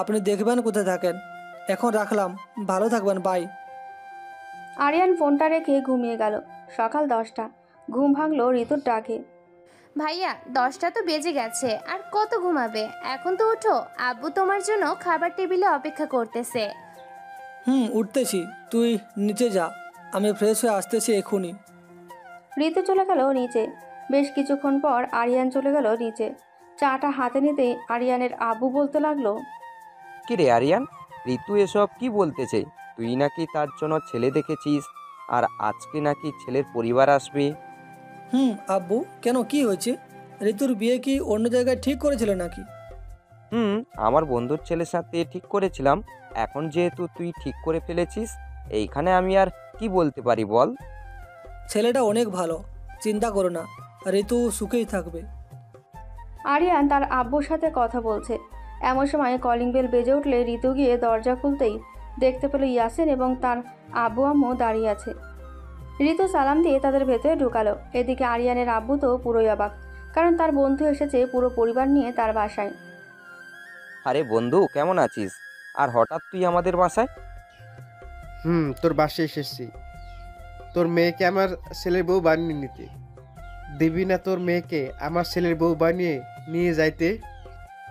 আপনি দেখবেন কোথায় থাকেন। এখন রাখলাম, ভালো থাকবেন, বাই। আরিয়ান ফোনটা রেখে ঘুমিয়ে গেল। সকাল 10টা। ঘুম ভাঙলো ঋতুর ডাকে। ভাইয়া 10টা তো বেজে গেছে, আর কত ঘুমাবে? এখন তো ওঠো, আব্বু তোমার জন্য খাবার টেবিলে অপেক্ষা করতেছে। উঠতেছি, তুই নিচে যা, আমি ফ্রেশ হয়ে আসতেছি এখনই। ঋতু চলে গেল নিচে। বেশ কিছুক্ষণ পর আরিয়ান চলে গেল নিচে। চাটা হাতে নিতেই আরিয়ানের আব্বু বলতে লাগলো, কি রে আরিয়ান, ঋতু এসব কি বলতেছে? তুই নাকি তার জন্য ছেলে দেখেছিস, আর আজকে নাকি ছেলের পরিবার আসবে। আব্বু, কেন, কি হয়েছে? ঋতুর বিয়ে কি অন্য জায়গায় ঠিক করেছিল নাকি? আমার বন্ধুর ছেলের সাথে ঠিক করেছিলাম। এখন যেহেতু তুই ঠিক করে ফেলেছিস, এইখানে আমি আর কি বলতে পারি বল। ছেলেটা অনেক ভালো, চিন্তা করো না, ঋতু সুখেই থাকবে। আরিয়ান তার আব্বুর সাথে কথা বলছে। এমন সময় কলিং বেল বেজে উঠলে ঋতু গিয়ে দরজা খুলতেই দেখতে পেল ইয়াসিন এবং তার আব্বু আম্মু দাঁড়িয়ে আছে। ঋতু সালাম দিয়ে তাদের ভেতরে ঢুকালো। এদিকে আরিয়ানের আব্বু তো পুরোই অবাক, কারণ তার বন্ধু এসেছে পুরো পরিবার নিয়ে তার বাসায়। আরে বন্ধু, কেমন আছিস? আর হঠাৎ তুই আমাদের বাসায়? তোর বাসায় এসেছি তোর মেয়েকে আমার ছেলের বউ বানিয়ে নিতে। দিবি না তোর মেয়েকে আমার ছেলের বউ বানিয়ে নিয়ে যাইতে?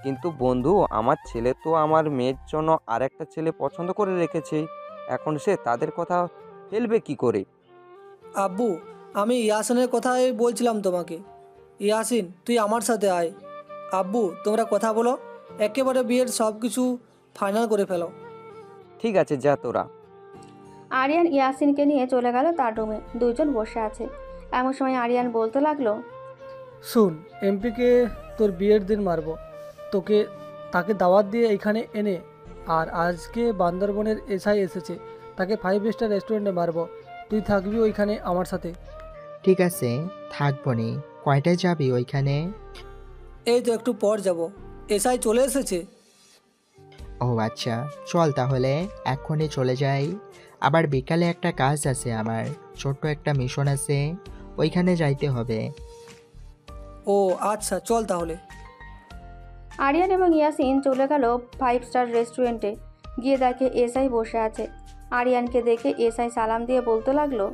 কিন্তু বন্ধু, আমার ছেলে তো আমার মেয়ের জন্য আর একটা ছেলে পছন্দ করে রেখেছে, এখন সে তাদের কথা ফেলবে কি করে? আব্বু, আমি ইয়াসিনের কথাই বলছিলাম তোমাকে। ইয়াসিন, তুই আমার সাথে আয়। আব্বু, তোমরা কথা বলো, একেবারে বিয়ের সব কিছু ফাইনাল করে ফেলো। ঠিক আছে, যা তোরা। আরিয়ান ইয়াসিনকে নিয়ে চলে গেল তার রুমে। দুইজন বসে আছে। এমন সময় আরিয়ান বলতে লাগলো, শুন, এমপিকে তোর বিয়ের দিন মারবো, তাকে দাওয়াত দিয়ে এখানে এনে, আর আজকে বান্দরবনের এসআই এসেছে, তাকে 5 স্টার রেস্টুরেন্টে মারবো। তুই থাকবি ওইখানে আমার সাথে। ঠিক আছে, থাকবো নি। কয়টায় যাবি ওইখানে? এই তো একটু পর যাব, এসআই চলে এসেছে। ও আচ্ছা, চল তাহলে এখনই চলে যাই। আবার বিকালে একটা কাজ আছে আমার, ছোট্ট একটা মিশন আছে, ওইখানে যাইতে হবে। ও আচ্ছা, চল তাহলে। আরিয়ান এবং ইয়াসিন চলে গেল 5 স্টার রেস্টুরেন্টে। গিয়ে দেখে এসআই বসে আছে। আরিয়ানকে দেখে এসআই সালাম দিয়ে বলতে লাগলো,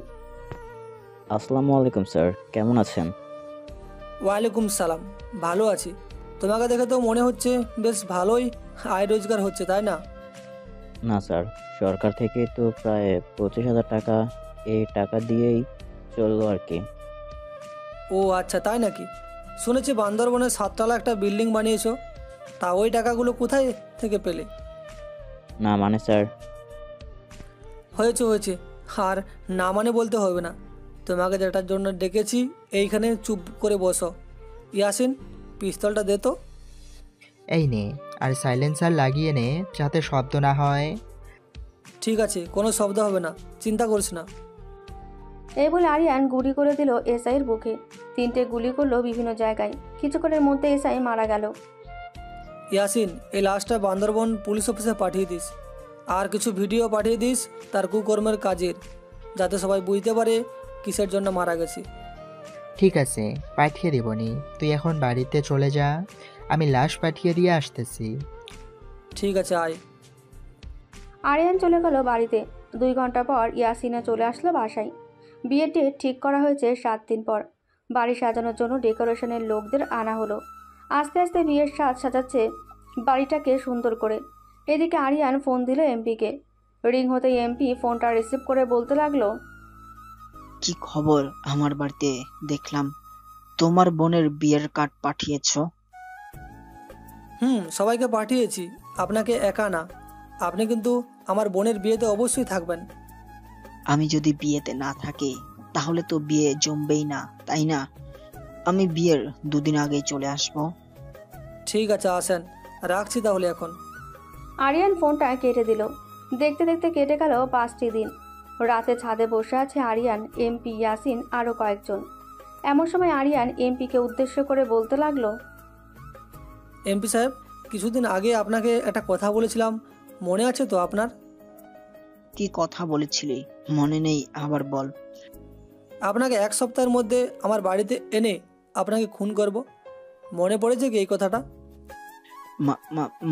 আসসালামু আলাইকুম স্যার, কেমন আছেন? ওয়ালাইকুম সালাম, ভালো আছি। তোমাকে দেখে তো মনে হচ্ছে বেশ ভালোই আয় রোজগার হচ্ছে, তাই না? না স্যার, সরকার থেকে তো প্রায় 25,000 টাকা, এই টাকা দিয়েই চললো আর কি। ও আচ্ছা, তাই নাকি? শুনেছি বান্দরবনে 7তলা একটা বিল্ডিং বানিয়েছো, তা ওই টাকাগুলো কোথায় থেকে পেলে? না মানে স্যার। হয়েছে, আর না মানে বলতে হবে না। তোমাকে যেটার জন্য ডেকেছি, এইখানে চুপ করে বসো। ইয়াসিন, পিস্তলটা দে তো। এই নে, আর সাইলেন্সার লাগিয়ে নে যাতে শব্দ না হয়। ঠিক আছে, কোনো শব্দ হবে না, চিন্তা করিস না। এই বলে আরিয়ান গুলি করে দিল এসআইয়ের বুকে। 3টে গুলি করলো বিভিন্ন জায়গায়। কিছুক্ষণের মধ্যে এসআই মারা গেল। ইয়াসিন, এই লাশটা বান্দরবন পুলিশ অফিসে পাঠিয়ে দিস, আর কিছু ভিডিও পাঠিয়ে দিস তার কুকর্মের কাজের, যাতে সবাই বুঝতে পারে কিসের জন্য মারা গেছে। ঠিক আছে, পাঠিয়ে দেবনি। তুই এখন বাড়িতে চলে যা, আমি লাশ পাঠিয়ে দিয়ে আসতেছি। ঠিক আছে, আয়। আরিয়ান চলে গেল বাড়িতে। 2 ঘন্টা পর ইয়াসিনা চলে আসলো বাসায়। বিয়ের ডেট ঠিক করা হয়েছে 7 দিন পর। বাড়ি সাজানোর জন্য ডেকোরেশনের লোকদের আনা হলো। আস্তে আস্তে বিয়ের সাজ সাজাচ্ছে বাড়িটাকে সুন্দর করে। এদিকে আরিয়ান ফোন দিল এমপিকে। রিং হতেই এমপি ফোনটা রিসিভ করে বলতে লাগলো, কি খবর? আমার বাড়িতে দেখলাম তোমার বোনের বিয়ের কার্ড পাঠিয়েছো। সবাইকে পাঠিয়েছি, আপনাকে একা না। আপনি কিন্তু আমার বোনের বিয়েতে অবশ্যই থাকবেন। আমি যদি বিয়েতে না থাকি তাহলে তো বিয়ে জমবেই না, তাই না? আমি বিয়ের 2 দিন আগেই চলে আসবো। ঠিক আছে, আসেন, রাখছি তাহলে এখন। আরিয়ান ফোনটা কেটে দিল। দেখতে দেখতে কেটে গেল 5টি দিন। রাতে ছাদে বসে আছে আরিয়ান, এমপি, ইয়াসিন, আরও কয়েকজন। এমন সময় আরিয়ান এমপিকে উদ্দেশ্য করে বলতে লাগলো, এমপি সাহেব, কিছুদিন আগে আপনাকে একটা কথা বলেছিলাম, মনে আছে তো আপনার? কি কথা বলেছিলি? মনে নেই, আবার বল। আপনাকে 1 সপ্তাহের মধ্যে আমার বাড়িতে এনে আপনাকে খুন করব। মনে পড়েছে কি এই কথাটা?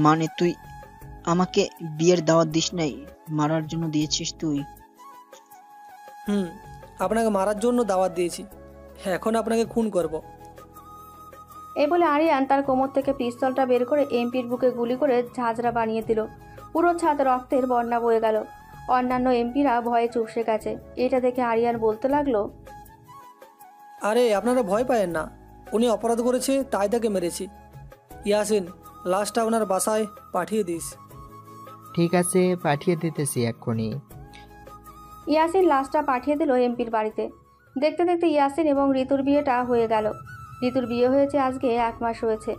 মানে তুই আমাকে বিয়ের দাওয়াত দিস নাই, মারার জন্য দিয়েছিস তুই? আপনাকে মারার জন্য দাওয়াত দিয়েছি, এখন আপনাকে খুন করব। এই বলে আরিয়ান তার কোমর থেকে পিস্তলটা বের করে এমপির বুকে গুলি করে ঝাঁঝরা বানিয়ে দিল। পুরো ছাদ রক্তের বন্যা বয়ে গেল। অন্যান্য এমপিরা ভয়ে চুপসে গেছে। এটা দেখে আরিয়ান বলতে লাগলো, আরে আপনারা ভয় পায়েন না, উনি অপরাধ করেছে তাই তাকে মেরেছি। ইয়াসিন, লাশটা আপনার বাসায় পাঠিয়ে দিস। ঠিক আছে, পাঠিয়ে দিতেছি এক্ষুনি। ইয়াসিন লাশটা পাঠিয়ে দিল এমপির বাড়িতে। দেখতে দেখতে ইয়াসিন এবং ঋতুর বিয়েটা হয়ে গেল। ঋতুর বিয়ে হয়েছে আজকে 1 মাস হয়েছে।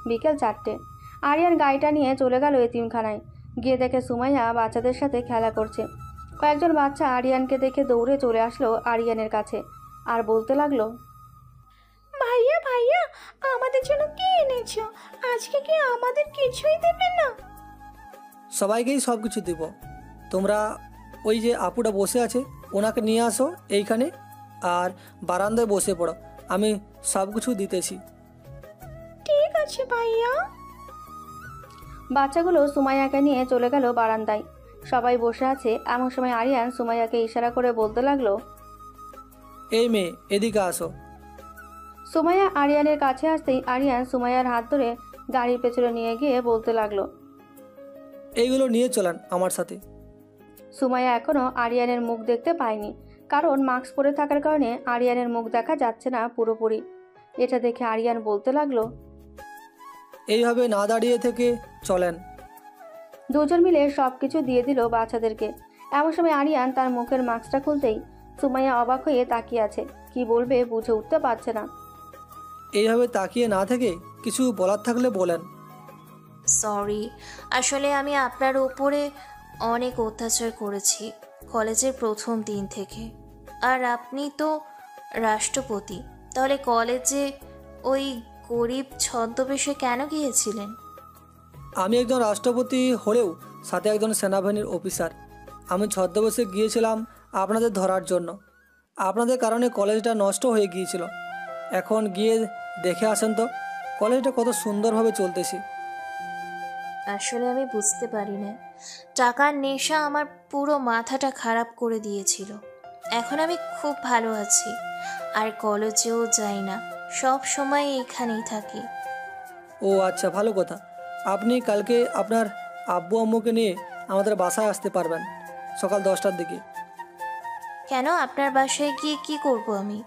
বিকেল 4টে। আরিয়ান গাড়িটা নিয়ে চলে গেল এতিমখানায়। গিয়ে দেখে সুমাইয়া বাচ্চাদের সাথে খেলা করছে। কয়েকজন বাচ্চা আরিয়ানকে দেখে দৌড়ে চলে আসলো আরিয়ানের কাছে আর বলতে লাগলো, ভাইয়া ভাইয়া, আমাদের জন্য কি এনেছো? আজকে কি আমাদের কিছুই দেবে না? সবাইকেই সব কিছু দেব। তোমরা ওই যে আপুটা বসে আছে ওনাকে নিয়ে আসো এইখানে, আর বারান্দায় বসে পড়ো, আমি সব কিছু দিতেছি। ঠিক আছে ভাইয়া। বাচ্চাগুলো সুমাইয়াকে নিয়ে চলে গেল বারান্দায়। সবাই বসে আছে। এমন সময় আরিয়ান সুমাইয়াকে ইশারা করে বলতে লাগলো, এই মেয়ে, এদিকে আসো। সুমাইয়া আরিয়ানের কাছে আসতেই আরিয়ান সুমাইয়ার হাত ধরে গাড়ির পেছনে নিয়ে গিয়ে বলতে লাগলো, এইগুলো নিয়ে চলেন আমার সাথে। সুমাইয়া এখনও আরিয়ানের মুখ দেখতে পায়নি, কারণ মাস্ক পরে থাকার কারণে আরিয়ানের মুখ দেখা যাচ্ছে না পুরোপুরি। এটা দেখে আরিয়ান বলতে লাগলো, এইভাবে না দাঁড়িয়ে থেকে চলেন। দুজন মিলে সব কিছু দিয়ে দিল বাচ্চাদেরকে। এমন সময় আরিয়ান তার মুখের মাস্কটা খুলতেই সুমাইয়া অবাক হয়ে তাকিয়ে আছে। কি বলবে বুঝে উঠতে পারছে না। এইভাবে তাকিয়ে না থেকে কিছু বলার থাকলে বলেন। সরি, আসলে আমি আপনার ওপরে অনেক অত্যাচার করেছি কলেজের প্রথম দিন থেকে। আর আপনি তো রাষ্ট্রপতি, তাহলে কলেজে ওই গরিব ছদ্মবেশে কেন গিয়েছিলেন? আমি একজন রাষ্ট্রপতি হলেও সাথে একজন সেনাবাহিনীর অফিসার। আমি ছদ্মবেশে গিয়েছিলাম আপনাদের ধরার জন্য। আপনাদের কারণে কলেজটা নষ্ট হয়ে গিয়েছিল। এখন গিয়ে দেখে আসেন তো কলেজটা কত সুন্দরভাবে চলতেছে। আসলে আমি বুঝতে পারি না, টাকার নেশা আমার পুরো মাথাটা খারাপ করে দিয়েছিল। এখন আমি খুব ভালো আছি, আর কলেজেও যাই না, সব সময় এখানেই থাকি। ও আচ্ছা, ভালো কথা। আপনি কালকে আপনার আব্বু আম্মুকে নিয়ে আমাদের বাসায় আসতে পারবেন সকাল 10টার দিকে। কেন? আপনার বাসায় গিয়ে কি করব আমি?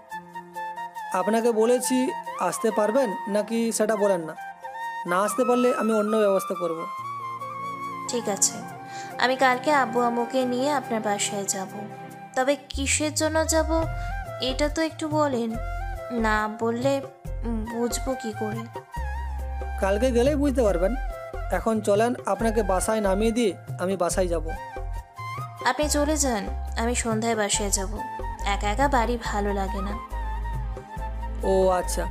আপনাকে বলেছি আসতে পারবেন নাকি সেটা বলেন না। না আসতে পারলে আমি অন্য ব্যবস্থা করব। ঠিক আছে, আমি কালকে আব্বু আম্মুকে নিয়ে আপনার বাসায় যাব। তবে কিসের জন্য যাব এটা তো একটু বলেন, না বললে বুঝবো কি করে? কালকে গেলেই বুঝতে পারবেন। এখন চলেন, আপনাকে বাসায় নামিয়ে দিয়ে আমি বাসায় যাব। আপনি চলে যান, আমি সন্ধ্যায় বাসায় যাব। একা একা বাড়ি ভালো লাগে না। ও আচ্ছা,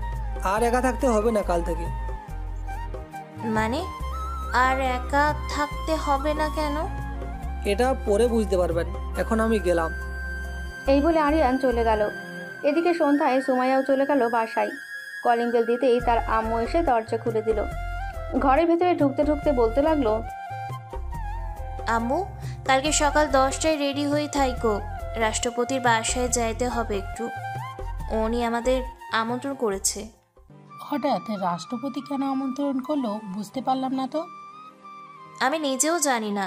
আর একা থাকতে হবে না কাল থেকে। মানে আর একা থাকতে হবে না কেন? এটা পরে বুঝতে পারবেন, এখন আমি গেলাম। এই বলে আরিয়ান চলে গেল। এদিকে সন্ধ্যায় সুমাইয়াও চলে গেল বাসায়। কলিং বেল দিতেই তার আম্মু এসে দরজা খুলে দিল। ঘরের ভেতরে ঢুকতে ঢুকতে বলতে লাগলো, আম্মু, কালকে সকাল 10টায় রেডি হয়ে থাইকো, রাষ্ট্রপতির বাসায় যাইতে হবে একটু। উনি আমাদের আমন্ত্রণ করেছে। হঠাৎ রাষ্ট্রপতি কেন আমন্ত্রণ করলো বুঝতে পারলাম না তো। আমি নিজেও জানি না,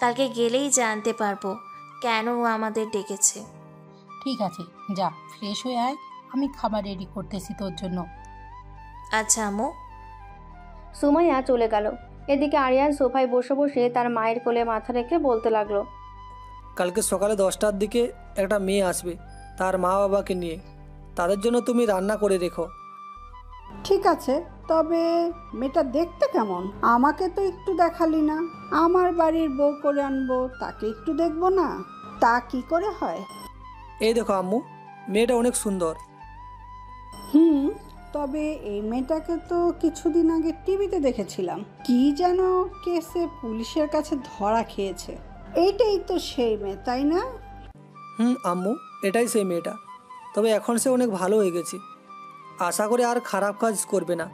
কালকে গেলেই জানতে পারবো কেন আমাদের ডেকেছে। ঠিক আছে, যা ফ্রেশ হয়ে আয়, আমি খাবার রেডি করতেছি তোর জন্য। আচ্ছা আম্মু। সুমাইয়া চলে গেল। এদিকে আরিয়ান সোফায় বসে বসে তার মায়ের কোলে মাথা রেখে বলতে লাগলো, কালকে সকালে 10টার দিকে একটা মেয়ে আসবে তার মা বাবাকে নিয়ে। তাদের জন্য তুমি রান্না করে রেখো। ঠিক আছে, তবে মেয়েটা দেখতে কেমন? আমাকে তো একটু দেখালি না। আমার বাড়ির বউ করে আনবো, তাকে একটু দেখবো না? তা কি করে হয়? এই দেখো আম্মু, মেয়েটা অনেক সুন্দর। তবে এই মেয়েটাকে তো কিছুদিন আগে টিভিতে দেখেছিলাম। কি যেন কেসে পুলিশের কাছে ধরা খেয়েছে। এইটাই তো সেই মেয়ে, তাই না? আম্মু, এটাই সেই মেয়েটা। তবে এখন সে অনেক ভালো হয়ে গেছে। আশা করে আর খারাপ কাজ করবে না।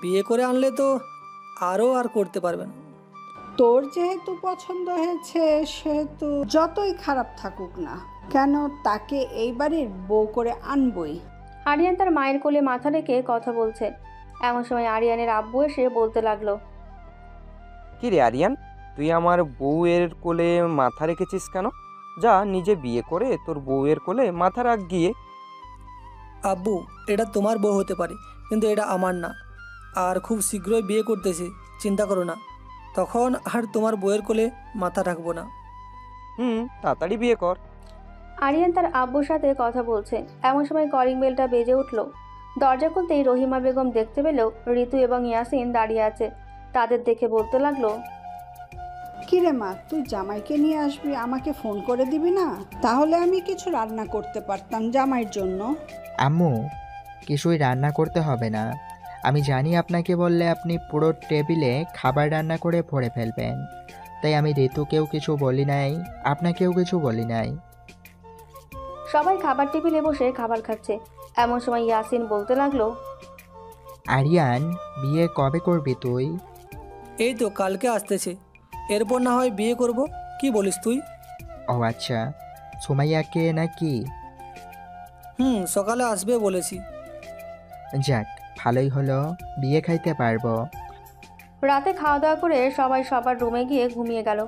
বিয়ে করে আনলে তো আর করতে পারবে না। তোর যেহেতু পছন্দ হয়েছে সেহেতু যতই খারাপ থাকুক না কেন তাকে এই বাড়ির বউ করে আনবই। আরিয়ান তার মায়ের কোলে মাথা রেখে কথা বলছে। এমন সময় আরিয়ানের আব্বু এসে বলতে লাগলো, কি রে আরিয়ান, তুই আমার বউয়ের কোলে মাথা রেখেছিস কেন? যা নিজে বিয়ে করে তোর বউয়ের কোলে মাথা রাখ গিয়ে। আব্বু, এটা তোমার বউ হতে পারে, কিন্তু এটা আমার না। আর খুব শীঘ্রই বিয়ে করতেছি, চিন্তা করো না। তখন আর তোমার বউয়ের কোলে মাথা রাখবো না। তাড়াতাড়ি বিয়ে কর। আরিয়ান তার আব্বুর সাথে কথা বলছে। এমন সময় কলিং বেলটা বেজে উঠল। দরজা খুলতেই রহিমা বেগম দেখতে পেল ঋতু এবং ইয়াসিন দাঁড়িয়ে আছে। তাদের দেখে বলতে লাগলো, কিরে মা, তুই জামাইকে নিয়ে আসবি, আমাকে ফোন করে দিবি না? তাহলে আমি কিছু রান্না করতে পারতাম জামাইয়ের জন্য। আম্মু, কিছুই রান্না করতে হবে না। আমি জানি আপনাকে বললে আপনি পুরো টেবিলে খাবার রান্না করে ভরে ফেলবেন, তাই আমি ঋতুকেও কিছু বলি নাই, আপনাকেও কিছু বলি নাই। সবাই খাবার টেবিলে বসে খাবার খাচ্ছে। এমন সময় ইয়াসিন বলতে লাগলো, আরিয়ান, বিয়ে কবে করবি তুই? এই তো কালকে আসতেছে, এরপর না হয় বিয়ে করব। কি বলিস তুই? ও আচ্ছা, সুমাইয়াকে নাকি? সকালে আসবে বলেছি। যাক, ভালোই হলো, বিয়ে খাইতে পারবো। রাতে খাওয়া দাওয়া করে সবাই সবার রুমে গিয়ে ঘুমিয়ে গেল।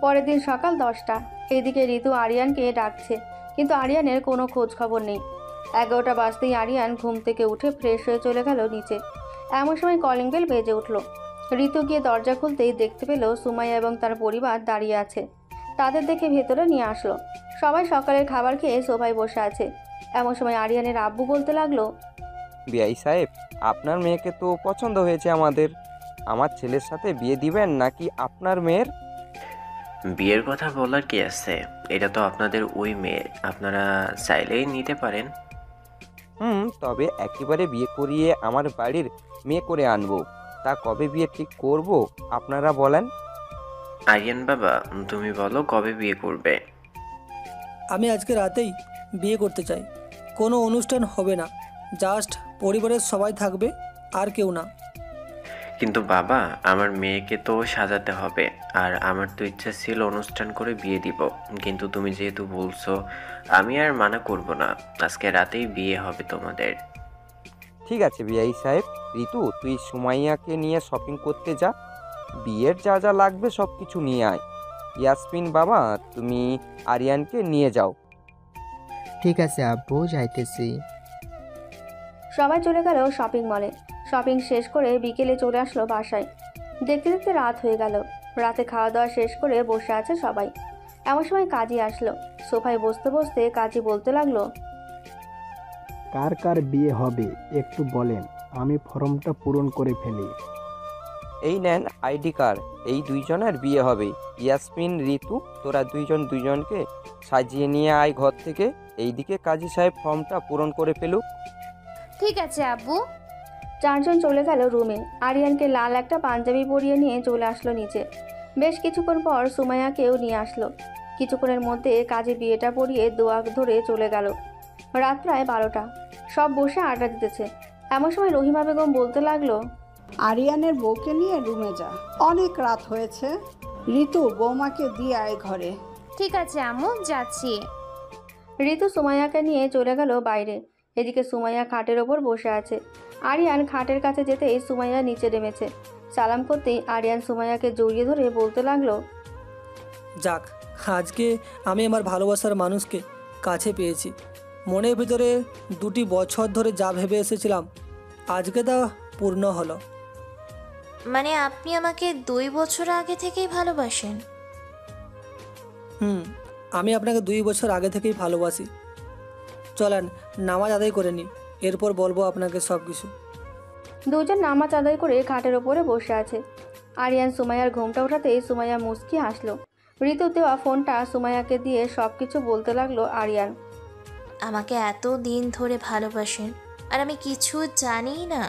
পরের দিন সকাল 10টা। এদিকে ঋতু আরিয়ানকে ডাকছে, কিন্তু আরিয়ানের কোনো খোঁজ খবর নেই। 11টা বাজতেই আরিয়ান ঘুম থেকে উঠে ফ্রেশ হয়ে চলে গেল নিচে। এমন সময় কলিং বেল বেজে উঠল। ঋতু গিয়ে দরজা খুলতেই দেখতে পেল সুমাইয়া এবং তার পরিবার দাঁড়িয়ে আছে। তাদের দেখে ভেতরে নিয়ে আসলো। সবাই সকালের খাবার খেয়ে সোফায় বসে আছে। এমন সময় আরিয়ানের আব্বু বলতে লাগলো, বিআই সাহেব, আপনার মেয়েকে তো পছন্দ হয়েছে আমাদের। আমার ছেলের সাথে বিয়ে দিবেন নাকি আপনার মেয়ের? বিয়ের কথা বলার কি আছে, এটা তো আপনাদের ওই মেয়ে, আপনারা চাইলেই নিতে পারেন। তবে একেবারে বিয়ে করিয়ে আমার বাড়ির মেয়ে করে আনবো। তা কবে বিয়ে ঠিক করব আপনারা বলেন। আরিয়ান বাবা, তুমি বলো কবে বিয়ে করবে? আমি আজকে রাতেই বিয়ে করতে চাই। কোনো অনুষ্ঠান হবে না, জাস্ট পরিবারের সবাই থাকবে, আর কেউ না। কিন্তু বাবা, আমার মেয়েকে তো সাজাতে হবে, আর আমার তো ইচ্ছা ছিল অনুষ্ঠান করে বিয়ে দিব, কিন্তু তুমি যেহেতু বলছো, আমি আর মানা করব না। আজকে রাতেই বিয়ে হবে তোমাদের। ঠিক আছে বিআই সাহেব। ঋতু, তুই সুমাইয়াকে নিয়ে শপিং করতে যা, বিয়ের যা যা লাগবে সব কিছু নিয়ে আয়। ইয়াসমিন বাবা, তুমি আরিয়ানকে নিয়ে যাও। ঠিক আছে আব্বু, যাইতেছি। সবাই চলে গেল শপিং মলে। শপিং শেষ করে বিকেলে চলে আসলো বাসায়। দেখতে দেখতে রাত হয়ে গেল। রাতে খাওয়া দাওয়া শেষ করে বসে আছে সবাই। এমন সময় কাজী আসলো। সোফায় বসতে বসতে কাজী বলতে লাগলো, কার কার বিয়ে হবে একটু বলেন, আমি ফর্মটা পূরণ করে ফেলি। এই নেন আইডি কার্ড, এই দুইজনের বিয়ে হবে। ইয়াসমিন, ঋতু, তোরা দুইজন দুইজনকে সাজিয়ে নিয়ে আয় ঘর থেকে। এইদিকে কাজী সাহেব ফর্মটা পূরণ করে ফেলুক। ঠিক আছে আব্বু। 4 জন চলে গেল রুমে। আরিয়ানকে লাল একটা পাঞ্জাবি পরিয়ে নিয়ে চলে আসলো নিচে। বেশ কিছুক্ষণ পর সুমাইয়াকেও নিয়ে আসলো। কিছুক্ষণের মধ্যে কাজী বিয়েটা পরিয়ে দোয়া ধরে চলে গেল। রাত প্রায় 12টা। সব বসে আড্ডা দিতেছে। এমন সময় রহিমা বেগম বলতে লাগলো, আরিয়ানের বউকে নিয়ে রুমে যা, অনেক রাত হয়েছে। ঋতু, বৌমাকে দিয়ে আয় ঘরে। ঠিক আছে আম্মু, যাচ্ছি। ঋতু সুমাইয়াকে নিয়ে চলে গেল বাইরে। এদিকে সুমাইয়া খাটের ওপর বসে আছে। আরিয়ান খাটের কাছে যেতেই সুমাইয়া নিচে নেমেছে। সালাম করতেই আরিয়ান সুমাইয়াকে জড়িয়ে ধরে বলতে লাগলো, যাক, আজকে আমি আমার ভালোবাসার মানুষকে কাছে পেয়েছি। মনের ভিতরে 2 বছর ধরে যা ভেবে এসেছিলাম, আজকে তা পূর্ণ হলো। মানে আপনি আমাকে 2 বছর আগে থেকেই ভালোবাসেন? আমি আপনাকে 2 বছর আগে থেকেই ভালোবাসি। চলেন নামাজ আদায় করে নিই, এরপর বলবো আপনাকে সব কিছু। দুজন নামাজ আদায় করে খাটের ওপরে বসে আছে। আরিয়ান সুমাইয়ার ঘুমটা ওঠাতেই সুমাইয়া মুচকি হাসলো। ঋতু দেওয়া ফোনটা সুমাইয়াকে দিয়ে সব কিছু বলতে লাগলো আরিয়ান। আমাকে এত দিন ধরে ভালোবাসেন আর আমি কিছু জানি না।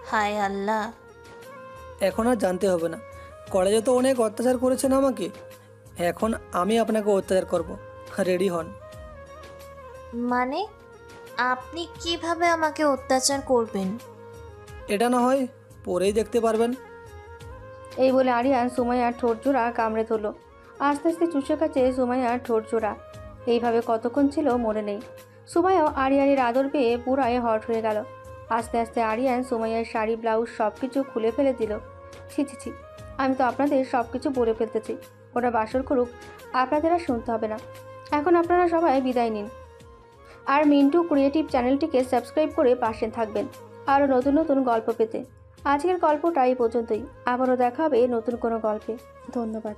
হায় আল্লাহ। এখন আর জানতে হবে না, কলেজে তো অনেক অত্যাচার করেছেন আমাকে, এখন আমি আপনাকে অত্যাচার করব। রেডি হন। মানে আপনি কিভাবে আমাকে অত্যাচার করবেন? এটা না হয় পরেই দেখতে পারবেন। এই বলে আরিয়ান সুমাইয়ার ঠোঁট জোড়া কামড়ে ধরল। আস্তে আস্তে চুষে কাছে সুমাইয়ার ঠোঁট জোড়া। এইভাবে কতক্ষণ ছিল মনে নেই। সুমাইয়াও আরিয়ানের আদর পেয়ে পুরাই হট হয়ে গেল। আস্তে আস্তে আরিয়ান সুমাইয়ার শাড়ি ব্লাউজ সব কিছু খুলে ফেলে দিল। ছি ছি ছি, আমি তো আপনাদের সব কিছু বলে ফেলতেছি। ওরা বাসর করুক, আপনাদের আর শুনতে হবে না। এখন আপনারা সবাই বিদায় নিন। আর মিন্টু ক্রিয়েটিভ চ্যানেলটিকে সাবস্ক্রাইব করে পাশে থাকবেন আরও নতুন নতুন গল্প পেতে। আজকের গল্পটা এই পর্যন্তই। আবারও দেখা হবে নতুন কোনো গল্পে। ধন্যবাদ।